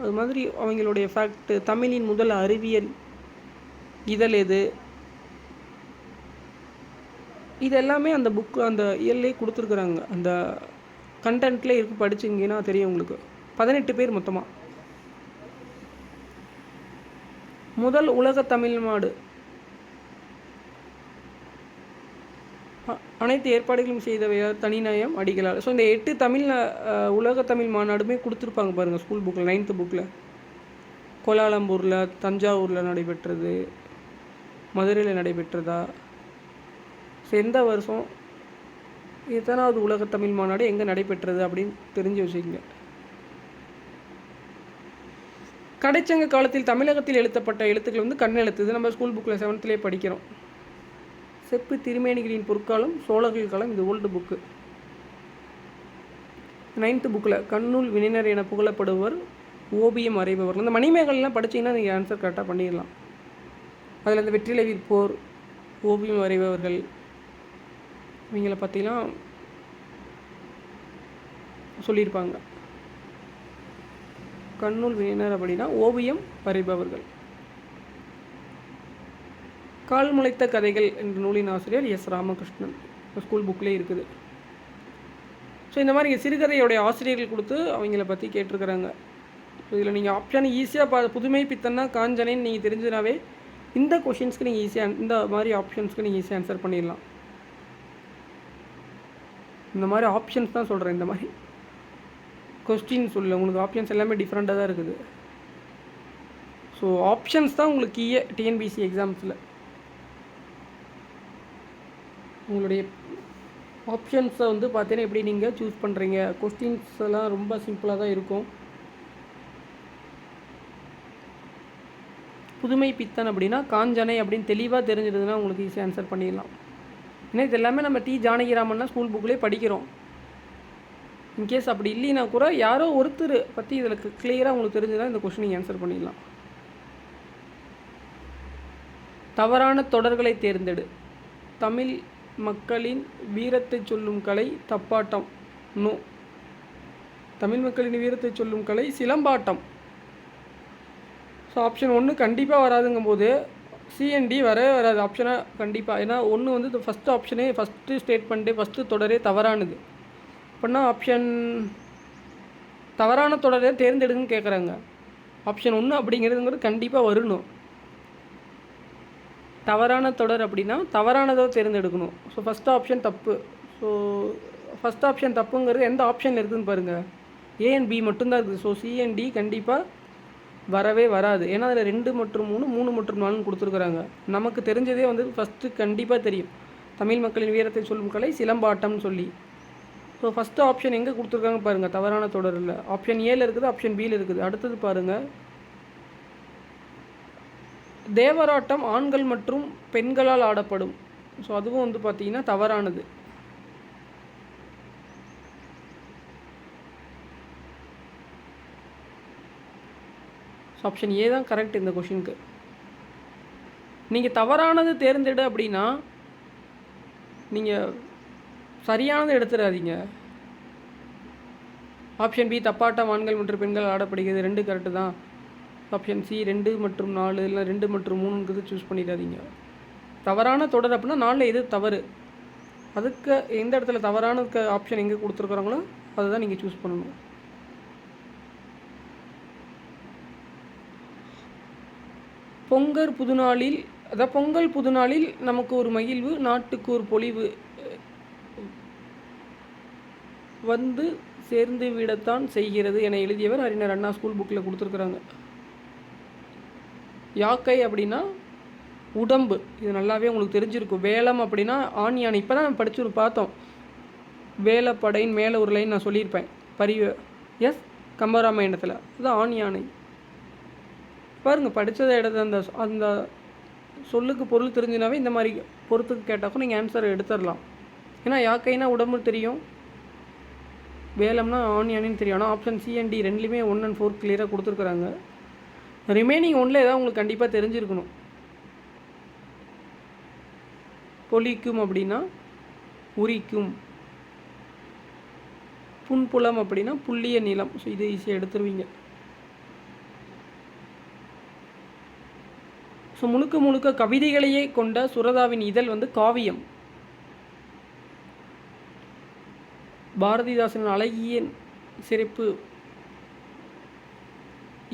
அது மாதிரி அவங்களுடைய ஃபேக்ட், தமிழின் முதல் அறிவியல் இதழ் எது, இது எல்லாமே அந்த புக்கு அந்த இயல்லே கொடுத்துருக்குறாங்க. அந்த கண்டென்ட்லேயே இருக்குது, படிச்சிங்கன்னா தெரியும் உங்களுக்கு. 18 பேர் மொத்தமாக. முதல் உலக தமிழ் மாடு அனைத்து ஏற்பாடுகளும் செய்தவையார் தனிநாயம் அடிகளார். ஸோ இந்த 8 உலக தமிழ் மாநாடுமே கொடுத்துருப்பாங்க பாருங்கள் ஸ்கூல் புக்கில் 9th புக்கில். கோலாலம்பூரில், தஞ்சாவூரில் நடைபெற்றது, மதுரையில் நடைபெற்றதா, ஸோ எந்த வருஷம் எத்தனாவது உலக தமிழ் மாநாடு எங்கே நடைபெற்றது அப்படின்னு தெரிஞ்சு வச்சுக்கோங்க. கடைச்சங்க காலத்தில் தமிழகத்தில் எழுத்தப்பட்ட எழுத்துக்கள் வந்து கண்ணெழுத்து. இது நம்ம ஸ்கூல் புக்கில் 7th படிக்கிறோம். செப்பு திருமேனிகளின் பொற்காலம், சோழர்கள் காலம், இது ஓல்டு புக்கு. 9th புக்கில் கண்ணுள் வினைஞர் என புகழப்படுவர் ஓவியம் வரைபவர். இந்த மணிமேகலாம் படிச்சிங்கன்னா நீங்கள் ஆன்சர் கரெக்டாக பண்ணிடலாம். அதில் இந்த வெற்றிலை விற்போர், ஓவியம் வரைபவர்கள், இவங்களை பற்றிலாம் சொல்லியிருப்பாங்க. கண்ணுள் வினைஞர் அப்படின்னா ஓவியம் வரைபவர்கள். கால் முளைத்த கதைகள் என்ற நூலின் ஆசிரியர் எஸ் ராமகிருஷ்ணன். ஸ்கூல் புக்லேயே இருக்குது. ஸோ இந்த மாதிரி சிறுகதையோடைய ஆசிரியர்கள் கொடுத்து அவங்கள பற்றி கேட்டிருக்கிறாங்க. ஸோ இதில் நீங்கள் ஆப்ஷன் ஈஸியாக புதுமை பித்தன்னா காஞ்சனைன்னு நீங்கள் தெரிஞ்சுனாவே இந்த கொஷின்ஸ்க்கு நீங்கள் ஈஸியாக இந்த மாதிரி ஆப்ஷன்ஸ்க்கு நீங்கள் ஈஸியாக ஆன்சர் பண்ணிடலாம். இந்த மாதிரி ஆப்ஷன்ஸ் தான் சொல்கிறேன். இந்த மாதிரி கொஸ்டின் சொல்ல உங்களுக்கு ஆப்ஷன்ஸ் எல்லாமே டிஃப்ரெண்ட்டாக தான் இருக்குது. ஸோ ஆப்ஷன்ஸ் தான் உங்களுக்கு கீயே டிஎன்பிசி எக்ஸாம்ஸில். உங்களுடைய ஆப்ஷன்ஸை வந்து பார்த்தீங்கன்னா எப்படி நீங்கள் சூஸ் பண்ணுறீங்க. கொஸ்டின்ஸ் எல்லாம் ரொம்ப சிம்பிளாக தான் இருக்கும். புதுமை பித்தன் அப்படின்னா காஞ்சனை அப்படின்னு தெளிவாக தெரிஞ்சிருதுன்னா உங்களுக்கு ஈஸியாக ஆன்சர் பண்ணிடலாம். ஏன்னா இது எல்லாமே நம்ம டி ஜானகிராமன்னா ஸ்கூல் புக்லேயே படிக்கிறோம். இன்கேஸ் அப்படி இல்லைன்னா கூட யாரோ ஒருத்தர் பற்றி இதில் கிளியராக உங்களுக்கு தெரிஞ்சுதான் இந்த கொஸ்டின் நீங்கள் ஆன்சர் பண்ணிடலாம். தவறான தொடர்களை தேர்ந்தெடு. தமிழ் மக்களின் வீரத்தை சொல்லும் கலை தப்பாட்டம். நோ. தமிழ் மக்களின் வீரத்தை சொல்லும் கலை சிலம்பாட்டம். ஸோ ஆப்ஷன் 1 கண்டிப்பாக வராதுங்கும் போது சிஎன்டி வரவே வராது ஆப்ஷனாக கண்டிப்பாக. ஏன்னா ஒன்று வந்து ஃபஸ்ட்டு ஆப்ஷனே ஃபஸ்ட்டு ஸ்டேட்மெண்ட்டே ஃபஸ்ட்டு தொடரே தவறானது. அப்படின்னா ஆப்ஷன் தவறான தொடரை தேர்ந்தெடுக்குன்னு கேட்குறாங்க. ஆப்ஷன் 1 அப்படிங்கிறதுங்கிறது கண்டிப்பாக வரணும். தவறான தொடர் அப்படின்னா தவறானதை தேர்ந்தெடுக்கணும். ஸோ ஃபஸ்ட் ஆப்ஷன் தப்பு. ஸோ ஃபஸ்ட் ஆப்ஷன் தப்புங்கிறது எந்த ஆப்ஷன் இருக்குதுன்னு பாருங்கள். ஏ அண்ட் பி மட்டும்தான் இருக்குது. ஸோ சிஎன்டி கண்டிப்பாக வரவே வராது. ஏன்னா அதில் 2 மற்றும் 3, 3 மற்றும் 4 கொடுத்துருக்குறாங்க. நமக்கு தெரிஞ்சதே வந்து ஃபஸ்ட்டு கண்டிப்பாக தெரியும். தமிழ் மக்களின் வீரத்தை சொல்லும் கலை சிலம்பாட்டம்னு சொல்லி. ஸோ ஃபஸ்ட்டு ஆப்ஷன் எங்கே கொடுத்துருக்காங்க பாருங்கள். தவறான தொடர் இல்லை. ஆப்ஷன் ஏல இருக்குது, ஆப்ஷன் பியில் இருக்குது. அடுத்தது பாருங்கள். தேவராட்டம் ஆண்கள் மற்றும் பெண்களால் ஆடப்படும். ஸோ அதுவும் வந்து பார்த்திங்கன்னா தவறானது. ஸோ ஆப்ஷன் ஏ தான் கரெக்ட் இந்த கொஷினுக்கு. நீங்கள் தவறானது தேர்ந்தெடு அப்படின்னா நீங்கள் சரியானது எடுத்துடாதீங்க. ஆப்ஷன் பி தப்பாட்டம் ஆண்கள் மற்றும் பெண்கள் ஆடப்படுகிறது 2 கரெக்டு தான். ஆப்ஷன் சி 2 மற்றும் 4 இல்லை 2 மற்றும் 3ங்கிறது சூஸ் பண்ணிடாதீங்க. தவறான தொடர் அப்படின்னா 4 எது தவறு, அதுக்கு எந்த இடத்துல தவறான ஆப்ஷன் எங்கே கொடுத்துருக்குறாங்களோ அதுதான் நீங்கள் சூஸ் பண்ணணும். பொங்கல் புதுநாளில் நமக்கு ஒரு மகிழ்வு, நாட்டுக்கு ஒரு பொலிவு வந்து சேர்ந்து விடத்தான் செய்கிறது என எழுதியவர் அறிஞர் அண்ணா. ஸ்கூல் புக்கில் கொடுத்துருக்குறாங்க. யாக்கை அப்படின்னா உடம்பு, இது நல்லாவே உங்களுக்கு தெரிஞ்சிருக்கும். வேலம் அப்படின்னா ஆண் யானை. இப்போ தான் பார்த்தோம். வேலப்படையின் மேலே ஒரு லைன் நான் சொல்லியிருப்பேன். எஸ் கம்பராமாயணத்தில் அதுதான் ஆண் யானை. பாருங்கள், படித்ததை எடுத்து அந்த சொல்லுக்கு பொருள் தெரிஞ்சுனாவே இந்த மாதிரி பொறுத்துக்கு கேட்டாக்கும் நீங்கள் ஆன்சர் எடுத்துடலாம். ஏன்னா யாக்கைனா உடம்பு தெரியும், வேலம்னா ஆண் யானைன்னு தெரியும். ஆனால் ஆப்ஷன் சி அண்ட் டி ரெண்டுலேயுமே 1 and 4 கிளியராக கொடுத்துருக்குறாங்க. ரிமைனிங் 1ல் ஏதாவது உங்களுக்கு கண்டிப்பாக தெரிஞ்சிருக்கணும். பொலிக்கும் அப்படின்னா உரிக்கும், புன்புலம் அப்படின்னா புள்ளிய நிலம். ஸோ இது ஈஸியாக எடுத்துருவீங்க. ஸோ முழுக்க கவிதைகளையே கொண்ட சுரதாவின் இதழ் வந்து காவியம். பாரதிதாசனின் அழகிய சிரிப்பு,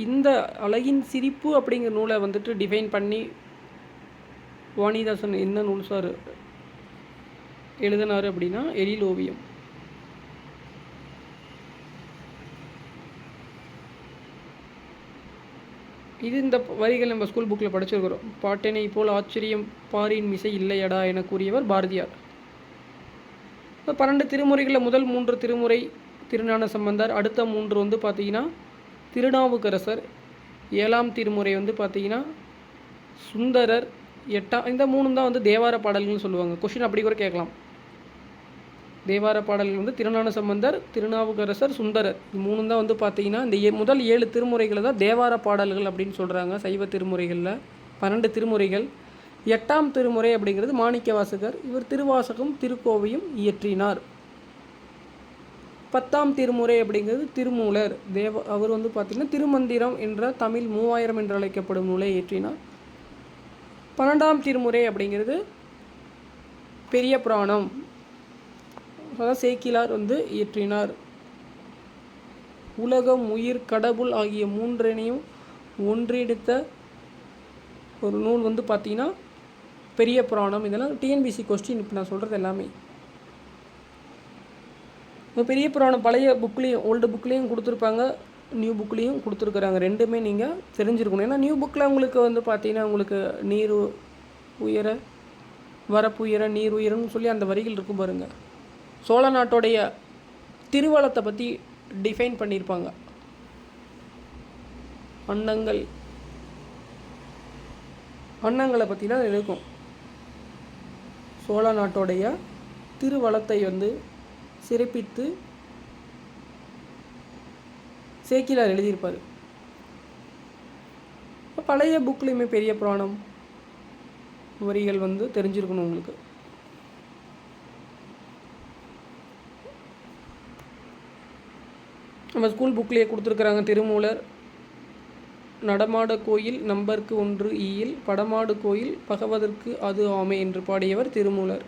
இந்த அழகின் சிரிப்பு அப்படிங்கிற நூலை வந்துட்டு டிஃபைன் பண்ணி வாணிதாசன் என்ன நூல் சார் எழுதினார் அப்படின்னா எழில் ஓவியம். இது இந்த வரிகள் நம்ம ஸ்கூல் புக்கில் படிச்சிருக்கிறோம். பாட்டினை போல் ஆச்சரியம் பாரின் மிசை இல்லையடா என கூறியவர் பாரதியார். இப்போ 12 திருமுறைகளில் முதல் 3 திருமுறை திருஞான சம்பந்தர், அடுத்த 3 வந்து பார்த்திங்கன்னா திருநாவுக்கரசர், 7ஆம் திருமுறை வந்து பார்த்திங்கன்னா சுந்தரர், 8ஆம் இந்த 3 தான் வந்து தேவார பாடல்கள்னு சொல்லுவாங்க. கொஷின் அப்படி கூட கேட்கலாம். தேவார பாடல்கள் வந்து திருஞான சம்பந்தர், திருநாவுக்கரசர், சுந்தரர், இது 3 தான் வந்து பார்த்திங்கன்னா இந்த முதல் 7 திருமுறைகளை தான் தேவார பாடல்கள் அப்படின்னு சொல்கிறாங்க. சைவ திருமுறைகளில் 12 திருமுறைகள். 8ஆம் திருமுறை அப்படிங்கிறது மாணிக்கவாசகர். இவர் திருவாசகம் திருக்கோவையும் இயற்றினார். 10ஆம் திருமுறை அப்படிங்கிறது திருமூலர். அவர் வந்து பார்த்திங்கன்னா திருமந்திரம் என்ற தமிழ் 3000 என்று அழைக்கப்படும் நூலை இயற்றினார். 12ஆம் திருமுறை அப்படிங்கிறது பெரிய புராணம், அதாவது சேக்கிலார் வந்து இயற்றினார். உலகம், உயிர், கடவுள் ஆகிய 3ஐயும் ஒன்றிணைத்த ஒரு நூல் வந்து பார்த்திங்கன்னா பெரிய புராணம். இதெல்லாம் டிஎன்பிசி கொஸ்டின் இப்போ நான் சொல்கிறது எல்லாமே. பெரிய புராணம் பழைய புக்லேயும் ஓல்டு புக்லேயும் கொடுத்துருப்பாங்க, நியூ புக்லேயும் கொடுத்துருக்குறாங்க. ரெண்டுமே நீங்கள் தெரிஞ்சிருக்கணும். ஏன்னா நியூ புக்கில் உங்களுக்கு வந்து பார்த்திங்கன்னா உங்களுக்கு நீர் உயர, வரப்பு உயர, நீர் உயரன்னு சொல்லி அந்த வரிகள் இருக்கும் பாருங்கள். சோழ நாட்டோடைய திருவளத்தை பற்றி டிஃபைன் பண்ணியிருப்பாங்க. அன்னங்களை பற்றி தான் இருக்கும். சோழ நாட்டோடைய திருவளத்தை வந்து சிறப்பித்து சேக்கிலார் எழுதியிருப்பார். பழைய புக்லேயுமே பெரிய புராணம் வரிகள் வந்து தெரிஞ்சிருக்கணும் உங்களுக்கு. நம்ம ஸ்கூல் புக்லேயே கொடுத்துருக்குறாங்க. திருமூலர் நடமாட கோயில் நம்பருக்கு 1 ஈயில் படமாடு கோயில் பகவதற்கு அது ஆமை என்று பாடியவர் திருமூலர்.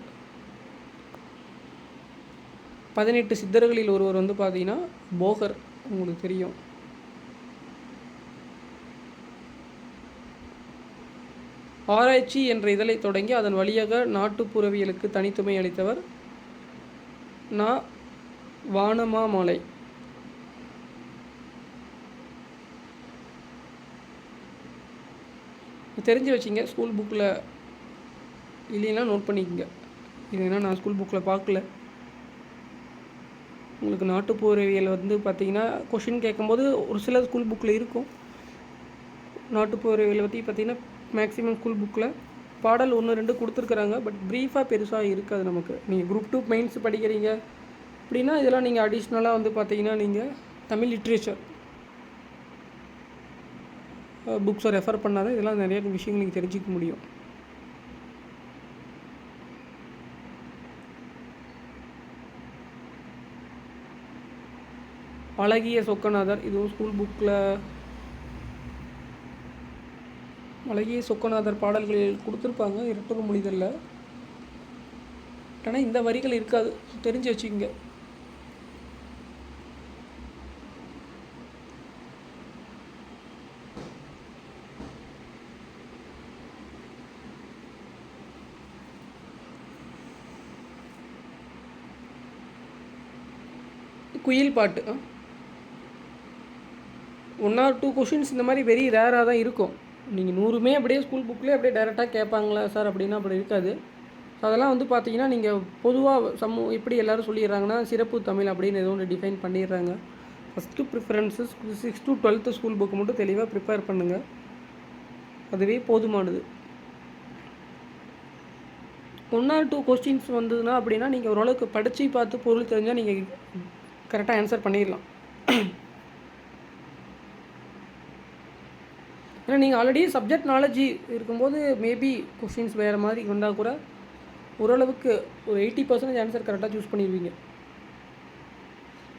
18 சித்தர்களில் ஒருவர் வந்து பார்த்தீங்கன்னா போகர், உங்களுக்கு தெரியும். ஆராய்ச்சி என்ற இதழை தொடங்கி அதன் வழியாக நாட்டுப்புறவியலுக்கு தனித்துமை அளித்தவர் வானமாமலை. தெரிஞ்சு வச்சிங்க, ஸ்கூல் புக்கில் இல்லைன்னா நோட் பண்ணிக்கோங்க. இல்லைன்னா நான் ஸ்கூல் புக்கில் பார்க்கல. உங்களுக்கு நாட்டுப்புறவியல் வந்து பார்த்திங்கன்னா கொஷின் கேட்கும்போது ஒரு சில ஸ்கூல் புக்கில் இருக்கும். நாட்டுப்புறவியல் பற்றி பார்த்திங்கன்னா மேக்ஸிமம் ஸ்கூல் புக்கில் பாடல் 1-2 கொடுத்துருக்குறாங்க. பட் ப்ரீஃபாக பெருசாக இருக்காது நமக்கு. நீங்கள் குரூப் 2 மெயின்ஸ் படிக்கிறீங்க அப்படின்னா இதெல்லாம் நீங்கள் அடிஷ்னலாக வந்து பார்த்திங்கன்னா நீங்கள் தமிழ் லிட்ரேச்சர் புக்ஸை ரெஃபர் பண்ணாத இதெல்லாம் நிறைய விஷயங்கள் நீங்கள் தெரிஞ்சிக்க முடியும். அழகிய சொக்கநாதர், இதுவும் ஸ்கூல் புக்கில் அழகிய சொக்கநாதர் பாடல்கள் கொடுத்துருப்பாங்க இரட்டொரு மொழிதலில். ஆனால் இந்த வரிகள் இருக்காது, தெரிஞ்சு வச்சுக்கோங்க. குயில் பாட்டு 1 or 2 கொஷின்ஸ் இந்த மாதிரி வெரி ரேராக தான் இருக்கும். நீங்கள் 100மே அப்படியே ஸ்கூல் புக்லேயே அப்படியே டைரெக்டாக கேட்பாங்களா சார் அப்படின்னா அப்படி இருக்காது. ஸோ அதெல்லாம் வந்து பார்த்தீங்கன்னா நீங்கள் பொதுவாக எப்படி எல்லோரும் சொல்லிடுறாங்கன்னா சிறப்பு தமிழ் அப்படின்னு ஏதோ ஒன்று டிஃபைன் பண்ணிடுறாங்க. First preferences 6th to 12th school book மட்டும் தெளிவாக ப்ரிப்பேர் பண்ணுங்கள், அதுவே போதுமானது. 1 or 2 கொஸ்டின்ஸ் வந்ததுன்னா அப்படின்னா நீங்கள் ஓரளவுக்கு படித்து பார்த்து பொருள் தெரிஞ்சால் நீங்கள் கரெக்டாக ஆன்சர் பண்ணிடலாம். ஏன்னா நீங்கள் ஆல்ரெடி சப்ஜெக்ட் நாலேஜ் இருக்கும்போது மேபி கொஸ்டின்ஸ் வேறு மாதிரி வந்தால் கூட ஓரளவுக்கு ஒரு 80% ஆன்சர் கரெக்டாக சூஸ் பண்ணிடுவீங்க.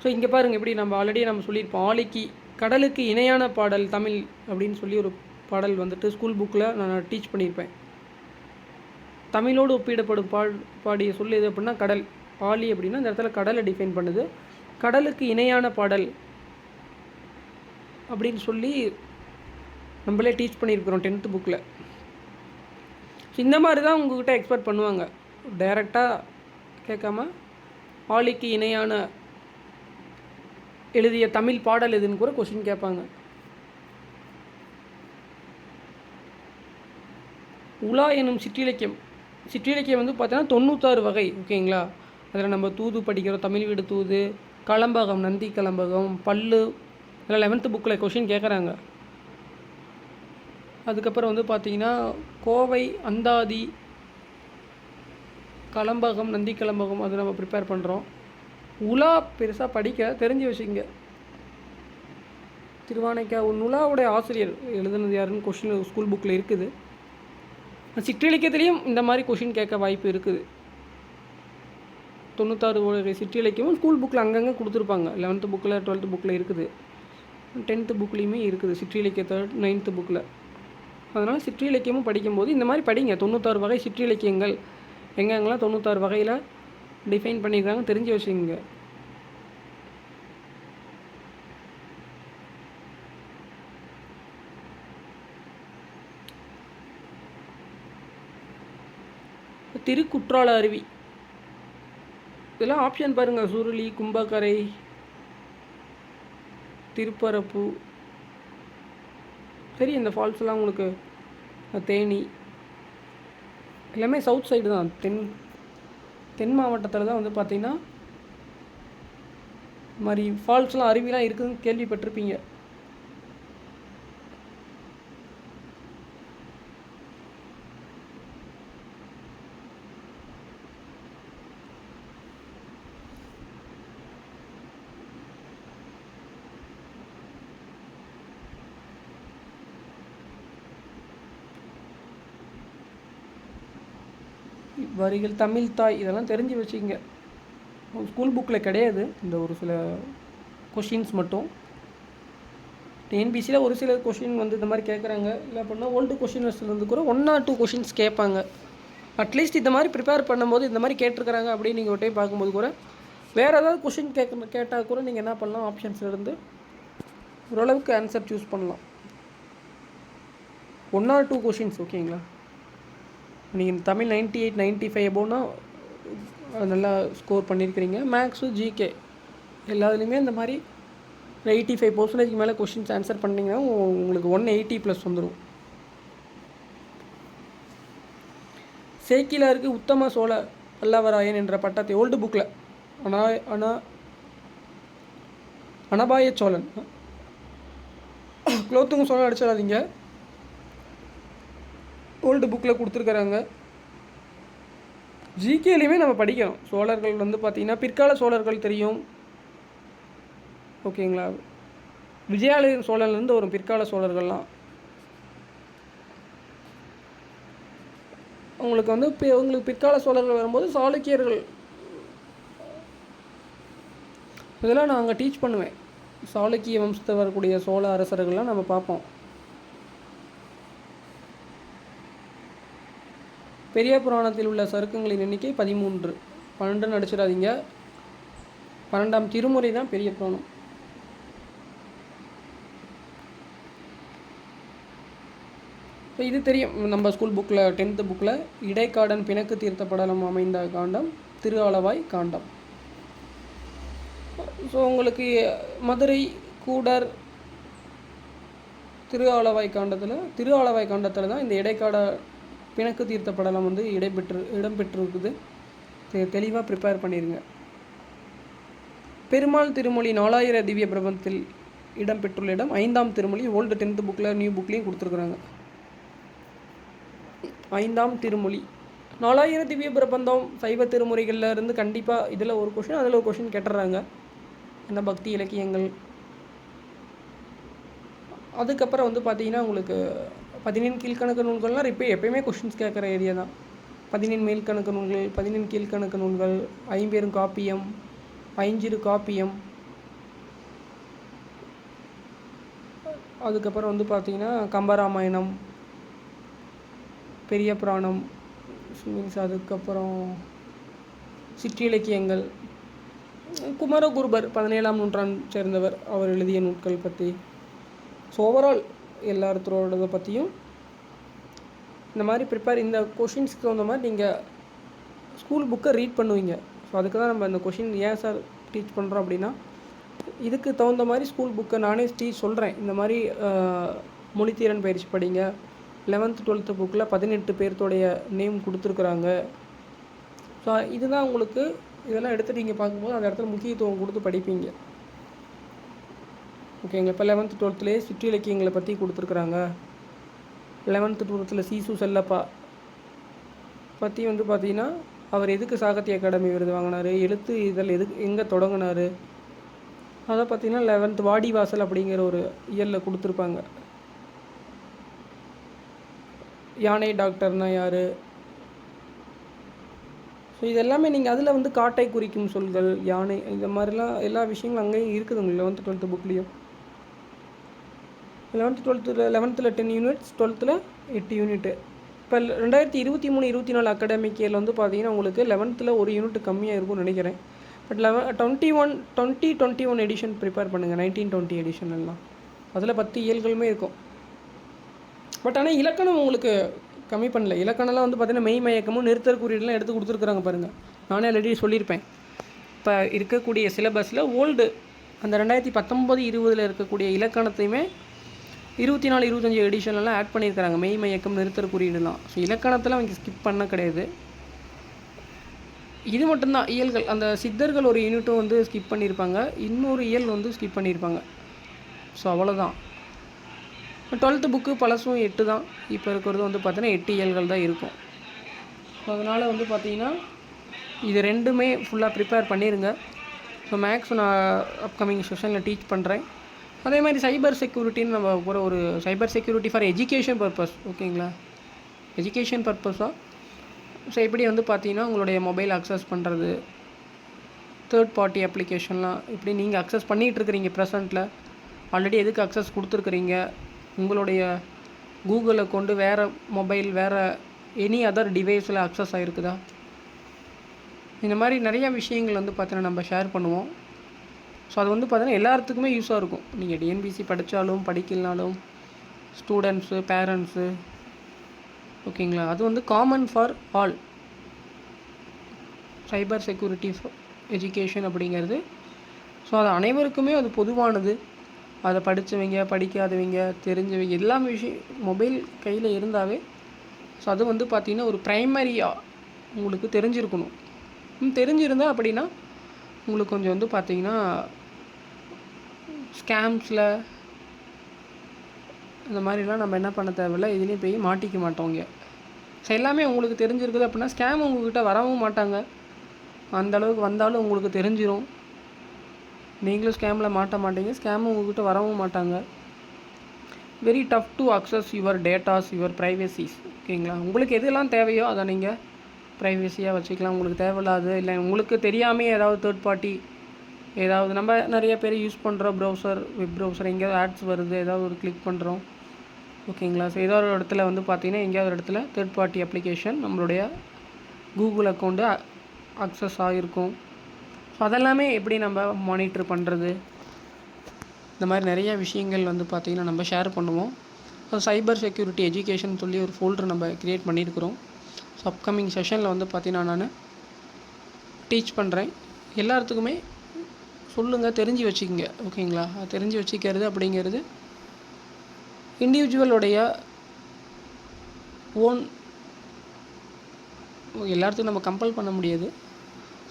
ஸோ இங்கே பாருங்கள், எப்படி நம்ம ஆல்ரெடி சொல்லியிருப்போம். ஆலிக்கு கடலுக்கு இணையான பாடல் தமிழ் அப்படின்னு சொல்லி ஒரு பாடல் வந்துட்டு ஸ்கூல் புக்கில் நான் டீச் பண்ணியிருப்பேன். தமிழோடு ஒப்பிடப்படும் பாடிய சொல் எது அப்படின்னா கடல். ஆலி அப்படின்னா இந்த இடத்துல கடலை டிஃபைன் பண்ணுது. கடலுக்கு இணையான பாடல் அப்படின்னு சொல்லி நம்மளே டீச் பண்ணியிருக்கிறோம் 10th புக்கில். இந்த மாதிரி தான் உங்கள்கிட்ட எக்ஸ்பெக்ட் பண்ணுவாங்க. டைரெக்டாக கேட்காம ஆலிக்கு இணையான எழுதிய தமிழ் பாடல் எதுன்னு கூட கொஸ்டின் கேட்பாங்க. உலா எனும் சிற்றிலக்கியம் வந்து பார்த்தீங்கன்னா 96 வகை. ஓகேங்களா? அதில் நம்ம தூது படிக்கிறோம், தமிழ் வீடு தூது, கலம்பகம், நந்தி கலம்பகம், பல்லு, இதில் 11th புக்கில் கொஷின் கேட்குறாங்க. அதுக்கப்புறம் வந்து பார்த்திங்கன்னா கோவை, அந்தாதி, கலம்பகம், நந்தி கலம்பகம் அது நம்ம ப்ரிப்பேர் பண்ணுறோம். உலா பெருசாக படிக்க தெரிஞ்சு வச்சுக்கோங்க. திருவானைக்கா உலாவுடைய ஆசிரியர் எழுதுனது யாருன்னு கொஷின் ஸ்கூல் புக்கில் இருக்குது. சிற்றிலக்கியத்துலேயும் இந்த மாதிரி கொஷின் கேட்க வாய்ப்பு இருக்குது. 96 சிற்றிலக்கியமும் ஸ்கூல் புக்கில் அங்கங்கே கொடுத்துருப்பாங்க. 11th புக்கில் 12th புக்கில் இருக்குது, 10th புக்லேயுமே இருக்குது சிற்றிலக்கியத்தை 9th புக்கில். அதனால் சிற்றிலக்கியமும் படிக்கும்போது இந்த மாதிரி படிங்க. 96 வகை சிற்றிலக்கியங்கள் எங்கெங்கெல்லாம் 96 வகையில் டிஃபைன் பண்ணியிருக்காங்க தெரிஞ்சு வச்சுக்கோங்க. திருக்குற்றால அருவி இதெல்லாம் ஆப்ஷன் பாருங்கள். சுருளி, கும்பக்கரை, திருப்பரப்பு, சரி இந்த ஃபால்ஸ்லாம் உங்களுக்கு தேனி எல்லாமே சவுத் சைடு தான். தென் மாவட்டத்தில் தான் வந்து பார்த்திங்கன்னா இது மாதிரி ஃபால்ஸ்லாம் அருவிலாம் இருக்குதுன்னு கேள்விப்பட்டிருப்பீங்க. வரிகள், தமிழ் தாய் இதெல்லாம் தெரிஞ்சு வச்சுக்கோங்க. ஸ்கூல் புக்கில் கிடையாது இந்த ஒரு சில கொஷின்ஸ் மட்டும். டிஎன்பிசியில் ஒரு சில கொஷின் வந்து இந்த மாதிரி கேட்குறாங்க. இல்லை அப்படின்னா ஓல்டு கொஷின்ஸ்லேருந்து கூட 1 or 2 கொஷின்ஸ் கேட்பாங்க. அட்லீஸ்ட் இந்த மாதிரி ப்ரிப்பேர் பண்ணும்போது இந்த மாதிரி கேட்டிருக்கிறாங்க அப்படின்னு நீங்கள் ஒரு டைம் பார்க்கும்போது கூட வேறு ஏதாவது கொஷின் கேட்டால் கூட நீங்கள் என்ன பண்ணலாம், ஆப்ஷன்ஸ்லேருந்து ஓரளவுக்கு ஆன்சர் சூஸ் பண்ணலாம். 1 or 2 கொஷின்ஸ் ஓகேங்களா. நீங்கள் தமிழ் 98, 95 எபோவ்னா நல்லா ஸ்கோர் பண்ணியிருக்கிறீங்க. மேக்ஸு, ஜிகே எல்லாத்துலேயுமே இந்த மாதிரி 85% மேலே கொஷின்ஸ் ஆன்சர் பண்ணிங்கன்னா உங்களுக்கு 180+ வந்துடும். சேக்கிலாருக்கு உத்தம சோழ பல்லவராயன் என்ற பட்டத்தை ஓல்டு புக்கில் அனபாய சோழன் குலோத்துங்க சோழன் அடிச்சிடாதீங்க, ஓல்டு புக்கில் கொடுத்துருக்குறாங்க. ஜிகேலையுமே நம்ம படிக்கணும். சோழர்கள் வந்து பார்த்திங்கன்னா பிற்கால சோழர்கள் தெரியும் ஓகேங்களா. விஜயாலய சோழன்லேருந்து வரும் பிற்கால சோழர்கள்லாம். உங்களுக்கு வந்து உங்களுக்கு பிற்கால சோழர்கள் வரும்போது சாளுக்கியர்கள் இதெல்லாம் நான் அங்கே டீச் பண்ணுவேன். சாளுக்கிய வம்சத்தில் வரக்கூடிய சோழ அரசர்கள்லாம் நம்ம பார்ப்போம். பெரிய புராணத்தில் உள்ள சருக்கங்களின் எண்ணிக்கை 13. 12 அடிச்சிடாதீங்க. 12ஆம் திருமுறை தான் பெரிய புராணம். இது தெரியும் நம்ம ஸ்கூல் புக்கில் 10th புக்கில் இடைக்காடன் பிணக்கு தீர்த்த படலம் அமைந்த காண்டம் திரு ஆலவாய் காண்டம். ஸோ உங்களுக்கு மதுரை, கூடர், திரு ஆலவாய் காண்டத்தில் தான் இந்த இடைக்காட பிணக்கு தீர்த்த படலம் வந்து இடம்பெற்றிருக்குது. தெளிவாக ப்ரிப்பேர் பண்ணிடுங்க. பெருமாள் திருமொழி 4000 திவ்ய பிரபந்தத்தில் இடம்பெற்றுள்ள இடம் 5ஆம் திருமொழி. ஓல்டு 10th புக்கில் நியூ புக்லேயும் கொடுத்துருக்குறாங்க. 5ஆம் திருமொழி 4000 திவ்ய பிரபந்தம் சைவ திருமுறைகளில் இருந்து கண்டிப்பாக இதில் ஒரு கொஷின் அதில் ஒரு கொஷின் கேட்டுறாங்க. என்ன பக்தி இலக்கியங்கள். அதுக்கப்புறம் வந்து பார்த்திங்கன்னா உங்களுக்கு 17 கீழ்கணக்கு நூல்கள்லாம் எப்பயுமே கொஷின்ஸ் கேட்குற ஏரியா தான். 17 மேல்கணக்கு நூல்கள், 17 கீழ்கணக்கு நூல்கள், 50 காப்பியம், 5 காப்பியம். அதுக்கப்புறம் வந்து பார்த்திங்கன்னா கம்பராமாயணம், பெரிய புராணம், அதுக்கப்புறம் சிற்றிலக்கியங்கள், குமரகுருபர் 17ஆம் நூற்றாண்டு சேர்ந்தவர், அவர் எழுதிய நூல்கள் பற்றி. ஸோ ஓவரால் எல்லாத்தோட பற்றியும் இந்த மாதிரி ப்ரிப்பேர் இந்த கொஷின்ஸ்க்கு தகுந்த மாதிரி நீங்கள் ஸ்கூல் புக்கை ரீட் பண்ணுவீங்க. ஸோ அதுக்கு தான் நம்ம இந்த கொஷின் ஏன் சார் டீச் பண்ணுறோம் அப்படின்னா இதுக்கு தகுந்த மாதிரி ஸ்கூல் புக்கை நானே சொல்கிறேன். இந்த மாதிரி மொழித்திறன் பயிற்சி படிங்க. 11th 12th புக்கில் 18 பேர்த்தோடைய நேம் கொடுத்துருக்குறாங்க. ஸோ இதுதான் உங்களுக்கு இதெல்லாம் எடுத்து நீங்கள் பார்க்கும்போது அந்த இடத்துல முக்கியத்துவம் கொடுத்து படிப்பீங்க. ஓகேங்க. இப்போ 11th 12thலேயே சிற்றிலக்கியங்களை பற்றி கொடுத்துருக்குறாங்க. 11th 12th சீசு செல்லப்பா பற்றி வந்து பார்த்திங்கன்னா அவர் எதுக்கு சாகித்ய அகாடமி விருது வாங்கினார், எழுத்து இதழ் எங்கே தொடங்கினார், அதை பார்த்திங்கன்னா 11th வாடிவாசல் அப்படிங்கிற ஒரு இயலில் கொடுத்துருப்பாங்க. யானை டாக்டர்னா யார், ஸோ இதெல்லாமே நீங்கள் அதில் வந்து காட்டை குறிக்கும் சொல்கள், யானை, இந்த மாதிரிலாம் எல்லா விஷயங்களும் அங்கேயும் இருக்குது உங்களுக்கு 11th 12th புக்லேயும். 11th 12th 10 units, 12th 8 unit. இப்போ 2023-24 அகாடமிக் இயரில் வந்து பார்த்தீங்கன்னா உங்களுக்கு 11th ஒரு யூனிட் கம்மியாக இருக்கும்னு நினைக்கிறேன். பட் 2021 எடிஷன் ப்ரிப்பேர் பண்ணுங்கள், 1920 எடிஷன் எல்லாம் அதில் 10 இயல்களுமே இருக்கும். பட் ஆனால் இலக்கணம் உங்களுக்கு கம்மி பண்ணல. இலக்கணம்லாம் வந்து பார்த்தீங்கன்னா மெய் மயக்கமும் நிறுத்தற் குறியீடுலாம் எடுத்து கொடுத்துருக்குறாங்க பாருங்கள். நானே ஆல்ரெடி சொல்லியிருப்பேன். இப்போ இருக்கக்கூடிய சிலபஸில் ஓல்டு அந்த 2019-20 இருக்கக்கூடிய இலக்கணத்தையுமே 24-25 எடிஷன்லாம் ஆட் பண்ணியிருக்கிறாங்க. மெய் மயக்கம் நிறுத்தற் குறியீடுலாம். ஸோ இலக்கணத்தில் அவங்க ஸ்கிப் பண்ண கிடையாது. இது மட்டும்தான் இயல்கள். அந்த சித்தர்கள் ஒரு யூனிட்டும் வந்து ஸ்கிப் பண்ணியிருப்பாங்க, இன்னொரு இயல் வந்து ஸ்கிப் பண்ணியிருப்பாங்க. ஸோ அவ்வளோதான். 12th புக்கு பழசும் 8 தான். இப்போ இருக்கிறது வந்து பார்த்தீங்கன்னா 8 இயல்கள் தான் இருக்கும். ஸோ அதனால் வந்து பார்த்திங்கன்னா இது ரெண்டுமே ஃபுல்லாக ப்ரிப்பேர் பண்ணிடுங்க. ஸோ மேக்ஸ் நான் அப்கமிங் செஷனில் டீச் பண்ணுறேன். அதே மாதிரி சைபர் செக்யூரிட்டின்னு நம்ம போகிற ஒரு cyber security for education purpose, ஓகேங்களா, எஜுகேஷன் பர்பஸாக. ஸோ எப்படி வந்து பார்த்தீங்கன்னா உங்களுடைய மொபைல் அக்சஸ் பண்ணுறது, தேர்ட் பார்ட்டி அப்ளிகேஷன்லாம் எப்படி நீங்கள் அக்சஸ் பண்ணிகிட்ருக்கிறீங்க ப்ரெசண்ட்டில், ஆல்ரெடி எதுக்கு அக்சஸ் கொடுத்துருக்குறீங்க, உங்களுடைய கூகுள் அக்கௌண்ட்டு வேறு மொபைல் வேறு எனி அதர் டிவைஸில் அக்சஸ் ஆகிருக்குதா, இந்த மாதிரி நிறையா விஷயங்கள் வந்து பார்த்தீங்கன்னா நம்ம ஷேர் பண்ணுவோம். ஸோ அது வந்து பார்த்தீங்கன்னா எல்லாத்துக்குமே யூஸாக இருக்கும். நீங்கள் டிஎன்பிசி படித்தாலும் படிக்கலனாலும், ஸ்டூடெண்ட்ஸு, பேரண்ட்ஸு, ஓகேங்களா, அது வந்து common for all. Cyber security education அப்படிங்கிறது ஸோ அது அனைவருக்குமே அது பொதுவானது. அதை படித்தவங்க, படிக்காதவங்க, தெரிஞ்சவங்க, எல்லாமே விஷயம் மொபைல் கையில் இருந்தாவே ஸோ அது வந்து பார்த்திங்கன்னா ஒரு ப்ரைமரியாக உங்களுக்கு தெரிஞ்சிருக்கணும். தெரிஞ்சிருந்தால் அப்படின்னா உங்களுக்கு கொஞ்சம் வந்து பார்த்திங்கன்னா ஸ்கேம்ஸில் இந்த மாதிரிலாம் நம்ம என்ன பண்ண தேவையில்லை, இதுலேயும் போய் மாட்டிக்க மாட்டோங்க. ஸோ எல்லாமே உங்களுக்கு தெரிஞ்சிருக்குது அப்படின்னா ஸ்கேம் உங்கள்கிட்ட வரவும் மாட்டாங்க. அந்தளவுக்கு வந்தாலும் உங்களுக்கு தெரிஞ்சிடும், நீங்களும் ஸ்கேமில் மாட்ட மாட்டீங்க, ஸ்கேமும் உங்கள்கிட்ட வரவும் மாட்டாங்க. Very tough to access your datas, your privacies, ஓகேங்களா. உங்களுக்கு எதெல்லாம் தேவையோ அதை நீங்கள் ப்ரைவசியாக வச்சுக்கலாம். உங்களுக்கு தேவையில்லாது இல்லை உங்களுக்கு தெரியாமல் ஏதாவது தேர்ட் பார்ட்டி ஏதாவது நம்ம நிறைய பேர் யூஸ் பண்ணுற ப்ரௌசர், வெப் ப்ரௌசர், எங்கேயாவது ஆட்ஸ் வருது, ஏதாவது ஒரு கிளிக் பண்ணுறோம், ஓகேங்களா. ஸோ ஏதோ ஒரு இடத்துல வந்து பார்த்திங்கன்னா எங்கேயாவது ஒரு இடத்துல தேர்ட் பார்ட்டி அப்ளிகேஷன் நம்மளுடைய கூகுள் அக்கௌண்ட்டு அக்சஸ் ஆகிருக்கும். ஸோ அதெல்லாமே எப்படி நம்ம மானிட்டர் பண்ணுறது, இந்த மாதிரி நிறைய விஷயங்கள் வந்து பார்த்திங்கன்னா நம்ம ஷேர் பண்ணுவோம். ஸோ சைபர் செக்யூரிட்டி எஜுகேஷன் சொல்லி ஒரு ஃபோல்டர் நம்ம க்ரியேட் பண்ணியிருக்கிறோம். ஸோ அப்கமிங் செஷனில் வந்து பார்த்திங்கன்னா நான் டீச் பண்ணுறேன். எல்லாத்துக்குமே சொல்லுங்கள், தெரிஞ்சு வச்சுக்கோங்க, ஓகேங்களா. தெரிஞ்சு வச்சுக்கிறது அப்படிங்கிறது இண்டிவிஜுவலுடைய ஓன், எல்லாத்துக்கும் நம்ம கம்பல் பண்ண முடியாது.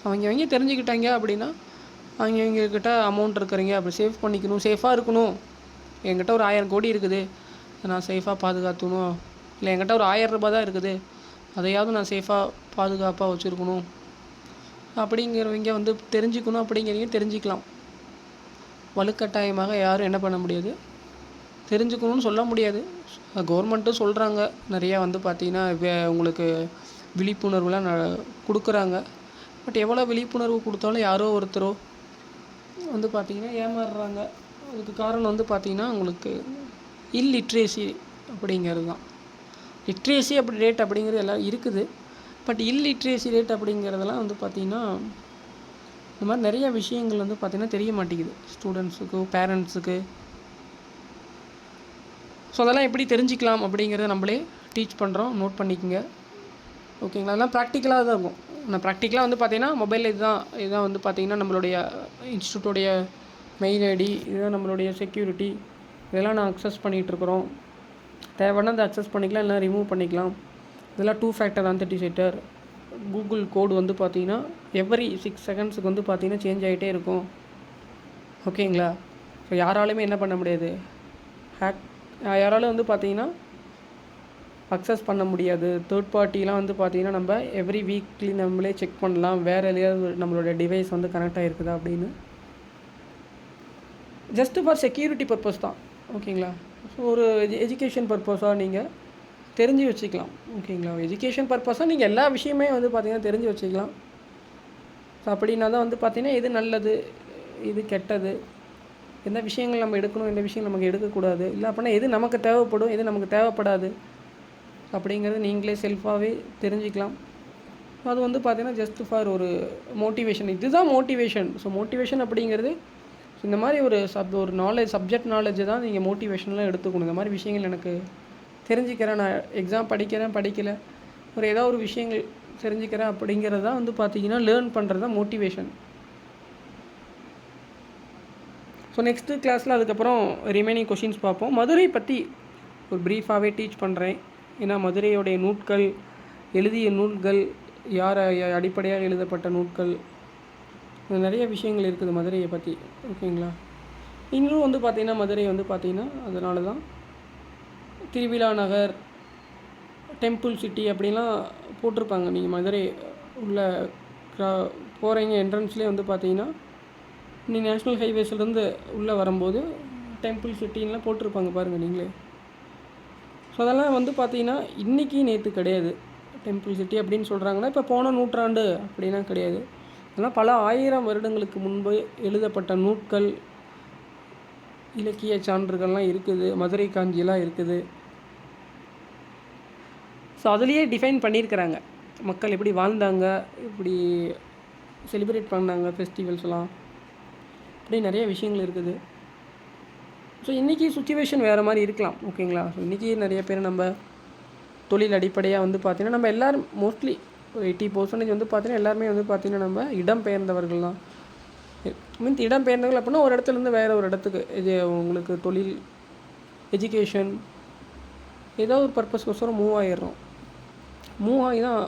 அவங்க தெரிஞ்சுக்கிட்டாங்க அப்படின்னா அவங்கக்கிட்ட அமௌண்ட் இருக்கிறீங்க, அப்படி சேவ் பண்ணிக்கணும், சேஃபாக இருக்கணும். என்கிட்ட ஒரு 1000 கோடி இருக்குது, நான் சேஃபாக பாதுகாத்துக்கணும், இல்லை என்கிட்ட ஒரு 1000 ரூபாய் தான் இருக்குது, அதையாவது நான் சேஃபாக பாதுகாப்பாக வச்சுருக்கணும் அப்படிங்கிறவங்க வந்து தெரிஞ்சுக்கணும். அப்படிங்கிறவங்க தெரிஞ்சுக்கலாம். வலுக்கட்டாயமாக யாரும் என்ன பண்ண முடியாது, தெரிஞ்சுக்கணும்னு சொல்ல முடியாது. கவர்மெண்ட்டும் சொல்கிறாங்க நிறையா வந்து பார்த்திங்கன்னா உங்களுக்கு விழிப்புணர்வுலாம் கொடுக்குறாங்க. பட் எவ்வளோ விழிப்புணர்வு கொடுத்தாலும் யாரோ ஒருத்தரோ வந்து பார்த்திங்கன்னா ஏமாறுறாங்க. அதுக்கு காரணம் வந்து பார்த்திங்கன்னா உங்களுக்கு இல்லிட்ரேசி அப்படிங்கிறது தான். லிட்ரேசி அப்படி ரேட் அப்படிங்கிறது எல்லாம் இருக்குது. பட் இல்லிட்ரேசி ரேட் அப்படிங்கிறதெல்லாம் வந்து பார்த்திங்கன்னா இந்த மாதிரி நிறைய விஷயங்கள் வந்து பார்த்திங்கன்னா தெரிய மாட்டேங்குது ஸ்டூடெண்ட்ஸுக்கு, பேரண்ட்ஸுக்கு. ஸோ அதெல்லாம் எப்படி தெரிஞ்சிக்கலாம் அப்படிங்கிறத நம்மளே டீச் பண்ணுறோம், நோட் பண்ணிக்கோங்க, ஓகேங்களா. அதெல்லாம் ப்ராக்டிக்கலாக தான் இருக்கும். நான் ப்ராக்டிக்கலாக வந்து பார்த்திங்கன்னா மொபைலில் இதுதான் வந்து பார்த்திங்கன்னா நம்மளுடைய இன்ஸ்டியூட்டோடைய மெயில் ஐடி, இதுதான் நம்மளுடைய செக்யூரிட்டி, இதெல்லாம் நான் அக்சஸ் பண்ணிகிட்ருக்குறோம். தேவைன்னா அதை அக்சஸ் பண்ணிக்கலாம், இல்லை ரிமூவ் பண்ணிக்கலாம். இதெல்லாம் 2 ஃபேக்டர் ஆத்தென்டிகேட்டர். கூகுள் கோடு வந்து பார்த்திங்கன்னா எவ்ரி 6 செகண்ட்ஸுக்கு வந்து பார்த்திங்கன்னா சேஞ்ச் ஆகிட்டே இருக்கும், ஓகேங்களா. ஸோ யாராலுமே என்ன பண்ண முடியாது, யாராலும் வந்து பார்த்திங்கன்னா அக்சஸ் பண்ண முடியாது. தேர்ட் பார்ட்டிலாம் வந்து பார்த்திங்கன்னா நம்ம எவ்ரி வீக்லி நம்மளே செக் பண்ணலாம் வேறு எதையாவது நம்மளோட டிவைஸ் வந்து கனெக்ட் ஆகிருக்குதா அப்படின்னு. ஜஸ்ட்டு ஃபார் செக்யூரிட்டி பர்பஸ் தான், ஓகேங்களா. ஸோ ஒரு எஜுகேஷன் பர்பஸாக நீங்கள் தெரிஞ்சு வச்சுக்கலாம், ஓகேங்களா. எஜுகேஷன் பர்பஸாக நீங்கள் எல்லா விஷயமே வந்து பார்த்திங்கன்னா தெரிஞ்சு வச்சுக்கலாம். ஸோ அப்படின்னா தான் வந்து பார்த்திங்கன்னா எது நல்லது இது கெட்டது, எந்த விஷயங்கள் நம்ம எடுக்கணும் எந்த விஷயங்கள் நமக்கு எடுக்கக்கூடாது, இல்லை அப்படின்னா எது நமக்கு தேவைப்படும் எது நமக்கு தேவைப்படாது அப்படிங்கிறது நீங்களே செல்ஃபாகவே தெரிஞ்சுக்கலாம். அது வந்து பார்த்திங்கன்னா ஜஸ்ட் ஃபார் ஒரு மோட்டிவேஷன், இதுதான் மோட்டிவேஷன். ஸோ மோட்டிவேஷன் அப்படிங்கிறது இந்த மாதிரி ஒரு நாலேஜ் சப்ஜெக்ட் நாலேஜை தான் நீங்கள் மோட்டிவேஷன்லாம் எடுத்துக்கணும். இந்த மாதிரி விஷயங்கள் எனக்கு தெரிஞ்சுக்கிறேன், நான் எக்ஸாம் படிக்கலை, ஏதாவது ஒரு விஷயங்கள் தெரிஞ்சுக்கிறேன் அப்படிங்கிறது தான் வந்து பார்த்திங்கன்னா லேர்ன் பண்ணுறது தான் மோட்டிவேஷன். ஸோ நெக்ஸ்ட்டு கிளாஸில் அதுக்கப்புறம் ரிமைனிங் கொஷின்ஸ் பார்ப்போம். மதுரை பற்றி ஒரு ப்ரீஃபாகவே டீச் பண்ணுறேன். ஏன்னா மதுரையோடைய நூட்கள், எழுதிய நூல்கள், யார் அடிப்படையாக எழுதப்பட்ட நூட்கள், நிறைய விஷயங்கள் இருக்குது மதுரையை பற்றி, ஓகேங்களா. இன்னும் வந்து பார்த்திங்கன்னா மதுரை வந்து பார்த்திங்கன்னா அதனால தான் திருவிழா நகர், டெம்பிள் சிட்டி அப்படின்லாம் போட்டிருப்பாங்க. நீங்கள் மதுரை உள்ள போகிறீங்க என்ட்ரன்ஸ்லேயே வந்து பார்த்திங்கன்னா நீ நேஷ்னல் ஹைவேஸ்லேருந்து உள்ளே வரும்போது டெம்பிள் சிட்டின்லாம் போட்டிருப்பாங்க பாருங்கள் நீங்களே. ஸோ அதெல்லாம் வந்து பார்த்திங்கன்னா இன்றைக்கி நேற்று கிடையாது. டெம்பிள் சிட்டி அப்படின்னு சொல்கிறாங்கன்னா இப்போ போன நூற்றாண்டு அப்படின்னா கிடையாது. அதெல்லாம் பல 1000 வருடங்களுக்கு முன்பு எழுதப்பட்ட நூட்கள், இலக்கிய சான்றுகள்லாம் இருக்குது. மதுரை காஞ்சியெல்லாம் இருக்குது. ஸோ அதுலேயே டிஃபைன் பண்ணியிருக்கிறாங்க மக்கள் எப்படி வாழ்ந்தாங்க, எப்படி செலிப்ரேட் பண்ணாங்க ஃபெஸ்டிவல்ஸ்லாம், இப்படி நிறைய விஷயங்கள் இருக்குது. ஸோ இன்றைக்கி சுச்சுவேஷன் வேறு மாதிரி இருக்கலாம், ஓகேங்களா. ஸோ இன்றைக்கி நிறைய பேர் நம்ம தொழில் அடிப்படையாக வந்து பார்த்திங்கன்னா நம்ம எல்லோரும் மோஸ்ட்லி ஒரு 80% வந்து பார்த்திங்கன்னா எல்லாருமே வந்து பார்த்திங்கன்னா நம்ம இடம்பெயர்ந்தவர்கள் தான். இடம்பெயர்ந்தவர்கள் அப்படின்னா ஒரு இடத்துலேருந்து வேறு ஒரு இடத்துக்கு, இது உங்களுக்கு தொழில், எஜுகேஷன், ஏதோ ஒரு பர்பஸ்க்கோசரம் மூவ் ஆகி தான்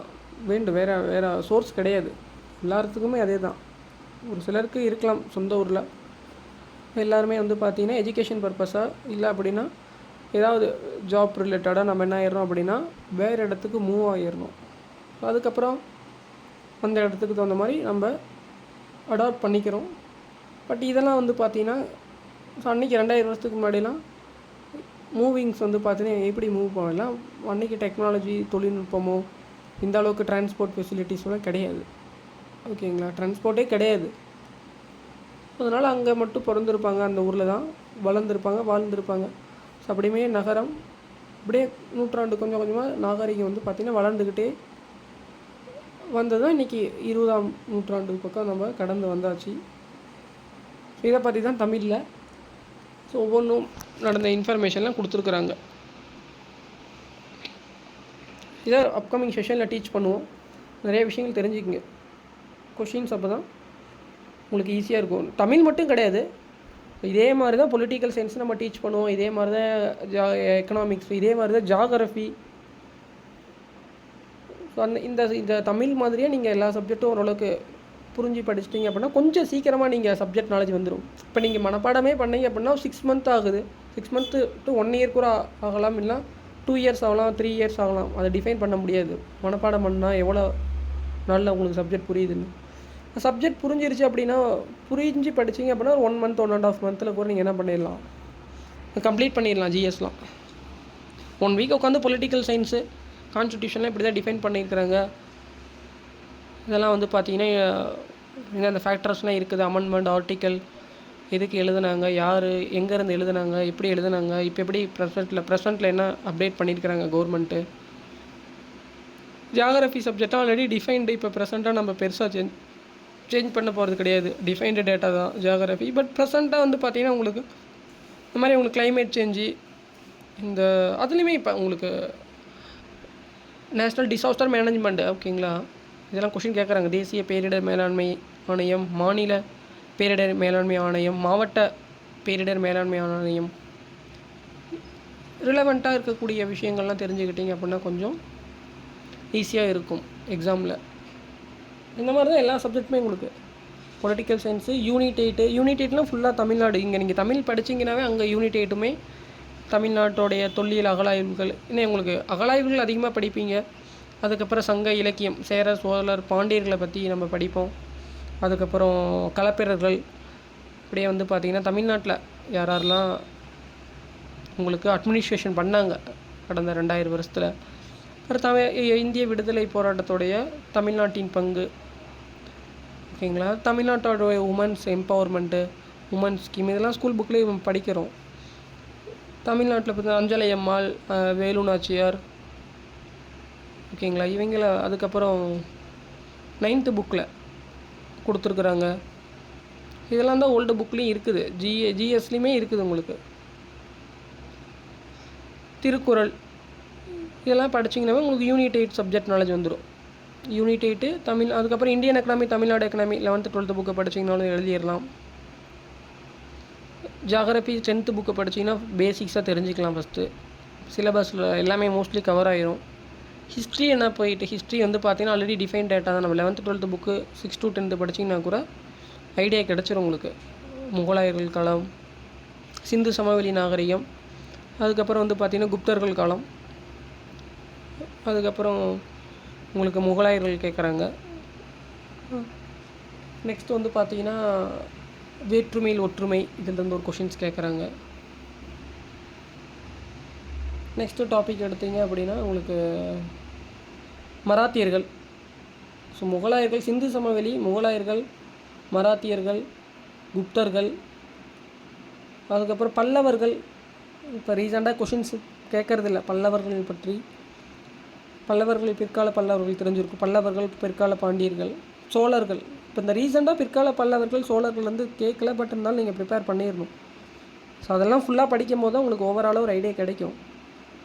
வேறு சோர்ஸ் கிடையாது. எல்லாத்துக்குமே அதே தான். ஒரு சிலருக்கு இருக்கலாம் சொந்த ஊரில், எல்லாருமே வந்து பார்த்திங்கன்னா எஜுகேஷன் பர்பஸாக, இல்லை அப்படின்னா ஏதாவது ஜாப் ரிலேட்டடாக நம்ம என்ன ஆயிடணும் அப்படின்னா வேறு இடத்துக்கு மூவ் ஆகிடணும். அதுக்கப்புறம் அந்த இடத்துக்கு தகுந்த மாதிரி நம்ம அடாப்ட் பண்ணிக்கிறோம். பட் இதெல்லாம் வந்து பார்த்திங்கன்னா அன்றைக்கி 2000 வருஷத்துக்கு முன்னாடிலாம் மூவிங்ஸ் வந்து பார்த்திங்கன்னா எப்படி மூவ் பண்ணலாம், அன்றைக்கி டெக்னாலஜி தொழில்நுட்பமோ இந்த அளவுக்கு டிரான்ஸ்போர்ட் ஃபெசிலிட்டிஸ்லாம் கிடையாது, ஓகேங்களா. டிரான்ஸ்போர்ட்டே கிடையாது. அதனால் அங்கே மட்டும் பிறந்திருப்பாங்க, அந்த ஊரில் தான் வளர்ந்துருப்பாங்க, வாழ்ந்துருப்பாங்க. ஸோ அப்படியுமே நகரம் அப்படியே நூற்றாண்டு கொஞ்சம் கொஞ்சமாக நாகரிகம் வந்து பார்த்திங்கன்னா வளர்ந்துக்கிட்டே வந்தது தான் இன்றைக்கி 20ஆம் நூற்றாண்டு பக்கம் நம்ம கடந்து வந்தாச்சு. இதை பற்றி தான் தமிழில் ஸோ ஒவ்வொன்றும் நடந்த இன்ஃபர்மேஷன்லாம் கொடுத்துருக்குறாங்க. இதை அப்கமிங் செஷனில் டீச் பண்ணுவோம். நிறைய விஷயங்கள் தெரிஞ்சுக்குங்க. கொஷின்ஸ் அப்போ தான் உங்களுக்கு ஈஸியாக இருக்கும். தமிழ் மட்டும் கிடையாது, இதே மாதிரி தான் பொலிட்டிக்கல் சயின்ஸ் நம்ம டீச் பண்ணுவோம், இதே மாதிரி தான் எக்கனாமிக்ஸ், இதே மாதிரி தான் ஜாகிரஃபி. ஸோ இந்த தமிழ் மாதிரியே நீங்கள் எல்லா சப்ஜெக்ட்டும் ஓரளவுக்கு புரிஞ்சு படிச்சிட்டிங்க அப்படின்னா கொஞ்சம் சீக்கிரமாக நீங்கள் சப்ஜெக்ட் நாலேஜ் வந்துடும். இப்போ நீங்கள் மனப்பாடமே பண்ணீங்க அப்படின்னா 6 மந்த் ஆகுது, 6 மந்த்து டு 1 இயர் கூட ஆகலாம், இல்லை 2 இயர்ஸ் ஆகலாம், 3 இயர்ஸ் ஆகலாம். அதை டிஃபைன் பண்ண முடியாது. மனப்பாடம் பண்ணால் எவ்வளோ நாளில் உங்களுக்கு சப்ஜெக்ட் புரியுதுன்னு. சப்ஜெக்ட் புரிஞ்சிருச்சு அப்படின்னா புரிஞ்சு படிச்சிங்க அப்படின்னா ஒரு 1 மந்த் 1.5 மந்தில் கூட நீங்கள் என்ன பண்ணிடலாம், கம்ப்ளீட் பண்ணிடலாம் ஜிஎஸ்லாம். 1 வீக் உட்காந்து பொலிட்டிக்கல் சயின்ஸு கான்ஸ்டியூஷன்லாம் இப்படி தான் டிஃபைன் பண்ணியிருக்கிறாங்க. இதெல்லாம் வந்து பார்த்திங்கன்னா இந்த ஃபேக்டர்ஸ்லாம் இருக்குது. அமெண்ட்மெண்ட், ஆர்டிக்கல், எதுக்கு எழுதுனாங்க, யார் எங்கேருந்து எழுதுனாங்க, எப்படி எழுதுனாங்க, இப்போ எப்படி ப்ரெசென்ட்டில் என்ன அப்டேட் பண்ணியிருக்கிறாங்க கவர்மெண்ட்டு. ஜியாகிரஃபி சப்ஜெக்டாக ஆல்ரெடி டிஃபைன்டு. இப்போ ப்ரெசென்ட்டாக நம்ம பெருசாக சேஞ்ச் பண்ண போகிறது கிடையாது. டிஃபைன்டு டேட்டா தான் ஜியாகிரஃபி. பட் ப்ரெசென்ட்டாக வந்து பார்த்திங்கன்னா உங்களுக்கு இந்த மாதிரி உங்களுக்கு கிளைமேட் சேஞ்சு, இந்த அதுலேயுமே இப்போ உங்களுக்கு நேஷ்னல் டிசாஸ்டர் மேனேஜ்மெண்ட், ஓகேங்களா. இதெல்லாம் கொஷின் கேட்குறாங்க. தேசிய பேரிடர் மேலாண்மை ஆணையம், மாநில பேரிடர் மேலாண்மை ஆணையம், மாவட்ட பேரிடர் மேலாண்மை ஆணையம், ரிலவெண்ட்டாக இருக்கக்கூடிய விஷயங்கள்லாம் தெரிஞ்சுக்கிட்டிங்க அப்படின்னா கொஞ்சம் ஈஸியாக இருக்கும் எக்ஸாமில். இந்த மாதிரி தான் எல்லா சப்ஜெக்ட்டுமே உங்களுக்கு. பொலிட்டிக்கல் சயின்ஸு யூனிட் 8 ஃபுல்லாக தமிழ்நாடு. இங்கே நீங்கள் தமிழ் படிச்சிங்கனாவே அங்கே யூனிட் 8மே தமிழ்நாட்டோடைய தொல்லியல் அகழாய்வுகள், இன்னும் உங்களுக்கு அகழாய்வுகள் அதிகமாக படிப்பீங்க. அதுக்கப்புறம் சங்க இலக்கியம், சேர சோழர் பாண்டியர்களை பற்றி நம்ம படிப்போம். அதுக்கப்புறம் களப்பிரர்கள், இப்படியே வந்து பார்த்திங்கன்னா தமிழ்நாட்டில் யாரெல்லாம் உங்களுக்கு அட்மினிஸ்ட்ரேஷன் பண்ணாங்க கடந்த 2000 வருஷத்தில். அப்புறம் இந்திய விடுதலை போராட்டத்துடைய தமிழ்நாட்டின் பங்கு, ஓகேங்களா. தமிழ்நாட்டோட உமன்ஸ் எம்பவர்மெண்ட்டு, உமன்ஸ் ஸ்கீம், இதெல்லாம் ஸ்கூல் புக்லேயே படிக்கிறோம். தமிழ்நாட்டில் பார்த்தீங்கன்னா அஞ்சலை அம்மாள், வேலு நாச்சியார், ஓகேங்களா. இவங்கள அதுக்கப்புறம் 9th புக்கில் கொடுத்துருக்குறாங்க. இதெல்லாம் தான் ஓல்டு புக்லேயும் இருக்குது, ஜிஎஸ்லேயுமே இருக்குது உங்களுக்கு. திருக்குறள், இதெல்லாம் படிச்சிங்கன்னாவே உங்களுக்கு யூனிட் 8 சப்ஜெக்ட் நாலேஜ் வந்துடும். யூனிட் 8 தமிழ். அதுக்கப்புறம் Indian economy, Tamil Nadu economy 11th 12th புக்கை படிச்சிங்கனாலும் எழுதிடலாம். ஜாகிரபி 10th புக்கை படிச்சிங்கன்னா பேசிக்ஸாக தெரிஞ்சுக்கலாம். ஃபஸ்ட்டு சிலபஸில் எல்லாமே மோஸ்ட்லி கவர் ஆகிரும். ஹிஸ்ட்ரி என்ன போயிட்டு, ஹிஸ்ட்ரி வந்து பார்த்திங்கன்னா ஆல்ரெடி டிஃபைன் டேட்டா தான். நம்ம 11th 12th book 6 to 10th படிச்சிங்கன்னா கூட ஐடியா கிடச்சிரும் உங்களுக்கு. முகலாயர்கள் காலம், சிந்து சமவெளி நாகரிகம், அதுக்கப்புறம் வந்து பார்த்திங்கன்னா குப்தர்கள் காலம், அதுக்கப்புறம் உங்களுக்கு முகலாயர்கள் கேட்குறாங்க. நெக்ஸ்ட் வந்து பார்த்திங்கன்னா வேற்றுமையில் ஒற்றுமை, இதிலிருந்து ஒரு கொஷின்ஸ் கேட்குறாங்க. நெக்ஸ்ட்டு டாபிக் எடுத்தீங்க அப்படின்னா உங்களுக்கு மராத்தியர்கள். ஸோ முகலாயர்கள், சிந்து சமவெளி, முகலாயர்கள், மராத்தியர்கள், குப்தர்கள், அதுக்கப்புறம் பல்லவர்கள். இப்போ ரீசெண்டாக கொஷின்ஸ் கேட்குறதில்ல பல்லவர்கள் பற்றி. பல்லவர்கள் பிற்கால பல்லவர்கள் தெரிஞ்சிருக்கும். பல்லவர்கள் பிற்கால பாண்டியர்கள், சோழர்கள். இப்போ இந்த ரீசெண்டாக பிற்கால பல்லவர்கள் சோழர்கள் வந்து கேட்கல, பட் இருந்தாலும் நீங்கள் ப்ரிப்பேர் பண்ணிடணும். ஸோ அதெல்லாம் ஃபுல்லாக படிக்கும் போது தான் உங்களுக்கு ஓவராலாக ஒரு ஐடியா கிடைக்கும்.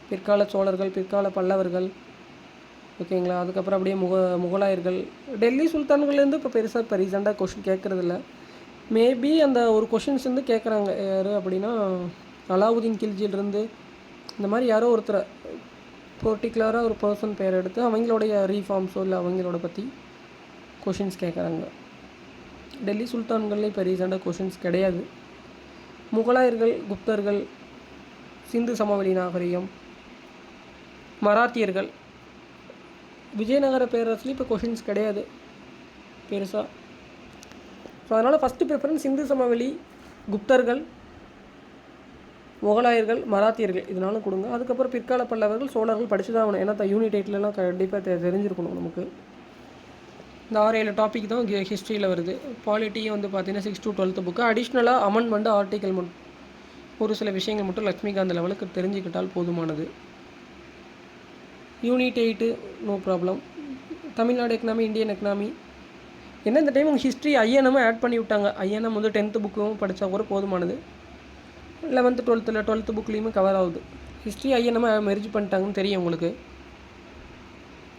பிற்கால சோழர்கள், பிற்கால பல்லவர்கள், ஓகேங்களா. அதுக்கப்புறம் அப்படியே முகலாயர்கள், டெல்லி சுல்தான்கள்லேருந்து இப்போ பெருசாக இப்போ ரீசெண்டாக கொஷின் கேட்குறதில்ல. மேபி அந்த ஒரு கொஷின்ஸ் வந்து கேட்குறாங்க யார் அப்படின்னா அலாவுதீன் கில்ஜியிலிருந்து இந்த மாதிரி யாரோ ஒருத்தரை பர்டிகுலராக ஒரு பர்சன் பேர் எடுத்து அவங்களுடைய ரீஃபார்ம்ஸோ இல்லை அவங்களோட பற்றி கொஷின்ஸ் கேட்குறாங்க. டெல்லி சுல்தான்கள்லேயும் இப்போ ரீசெண்டாக கொஷின்ஸ் கிடையாது. முகலாயர்கள், குப்தர்கள், சிந்து சமவெளி நாகரிகம், மராத்தியர்கள், விஜயநகர பேரரசுலேயும் இப்போ கொஷின்ஸ் கிடையாது பெருசாக. ஸோ அதனால் ஃபஸ்ட்டு ப்ரிஃபரன்ஸ் சிந்து சமவெளி, குப்தர்கள், முகலாயர்கள், மராத்தியர்கள் இதனாலும் கொடுங்க. அதுக்கப்புறம் பிற்கால பல்லவர்கள், சோழர்கள் படித்து தான் ஆகணும். ஏன்னா யூனிட் 8லலாம் கண்டிப்பாக தெரிஞ்சிருக்கணும் நமக்கு. இந்த 6-7 டாபிக் தான் ஹிஸ்ட்ரியில் வருது. பாலிட்டியும் வந்து பார்த்திங்கன்னா 6 to 12th புக்கு. அடிஷ்னலாக அமெண்ட்மெண்ட், ஆர்டிக்கல் ஒரு சில விஷயங்கள் மட்டும் லக்ஷ்மிகாந்த் லெவலுக்கு தெரிஞ்சுக்கிட்டால் போதுமானது. Unit 8 no problem. Tamil Nadu economy, Indian economy. என்ன இந்த டைம் உங்கள் ஹிஸ்ட்ரி ஐஎன்எம் ஆட் பண்ணி விட்டாங்க. ஐஎன்எம் வந்து 10th புக்கும் படித்தா கூட போதுமானது. 11th 12th புக்லேயுமே கவர் ஆகுது. ஹிஸ்ட்ரி ஐஎன்எம் மெர்ஜ் பண்ணிட்டாங்கன்னு தெரியும் உங்களுக்கு.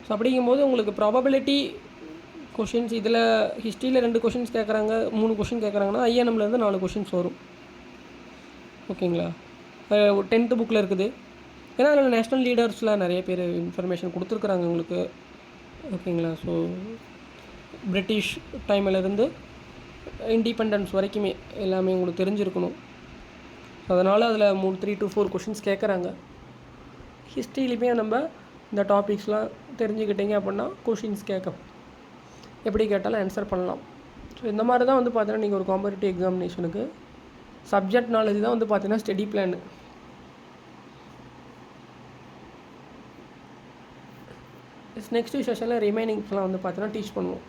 ஸோ அப்படிங்கும்போது உங்களுக்கு ப்ராபபிலிட்டி கொஷின்ஸ் இதில் ஹிஸ்ட்ரியில் 2 கொஷின்ஸ் கேட்குறாங்க, 3 கொஷின் கேட்குறாங்கன்னா ஐஎன்எம்லேருந்து 4 கொஷின்ஸ் வரும். ஓகேங்களா. 10th புக்கில் இருக்குது. ஏன்னா அதில் நேஷ்னல் லீடர்ஸில் நிறைய பேர் இன்ஃபர்மேஷன் கொடுத்துருக்குறாங்க உங்களுக்கு. ஓகேங்களா. ஸோ பிரிட்டிஷ் டைமிலேருந்து இண்டிபெண்டன்ஸ் வரைக்குமே எல்லாமே உங்களுக்கு தெரிஞ்சிருக்கணும். அதனால் அதில் 3 to 4 கொஷின்ஸ் கேட்குறாங்க. ஹிஸ்ட்ரியிலையுமே நம்ம இந்த டாபிக்ஸ்லாம் தெரிஞ்சுக்கிட்டிங்க அப்படின்னா கொஷின்ஸ் எப்படி கேட்டாலும் ஆன்சர் பண்ணலாம். ஸோ இந்த மாதிரி தான் வந்து பார்த்தீங்கன்னா நீங்கள் ஒரு காம்படிட்டிவ் எக்ஸாமினேஷனுக்கு சப்ஜெக்ட் நாலேஜ் தான் வந்து பார்த்தீங்கன்னா ஸ்டடி பிளான். நெக்ஸ்ட் செஷனில் ரிமைனிங்ஸ்லாம் வந்து பார்த்தீங்கன்னா டீச் பண்ணுவோம்.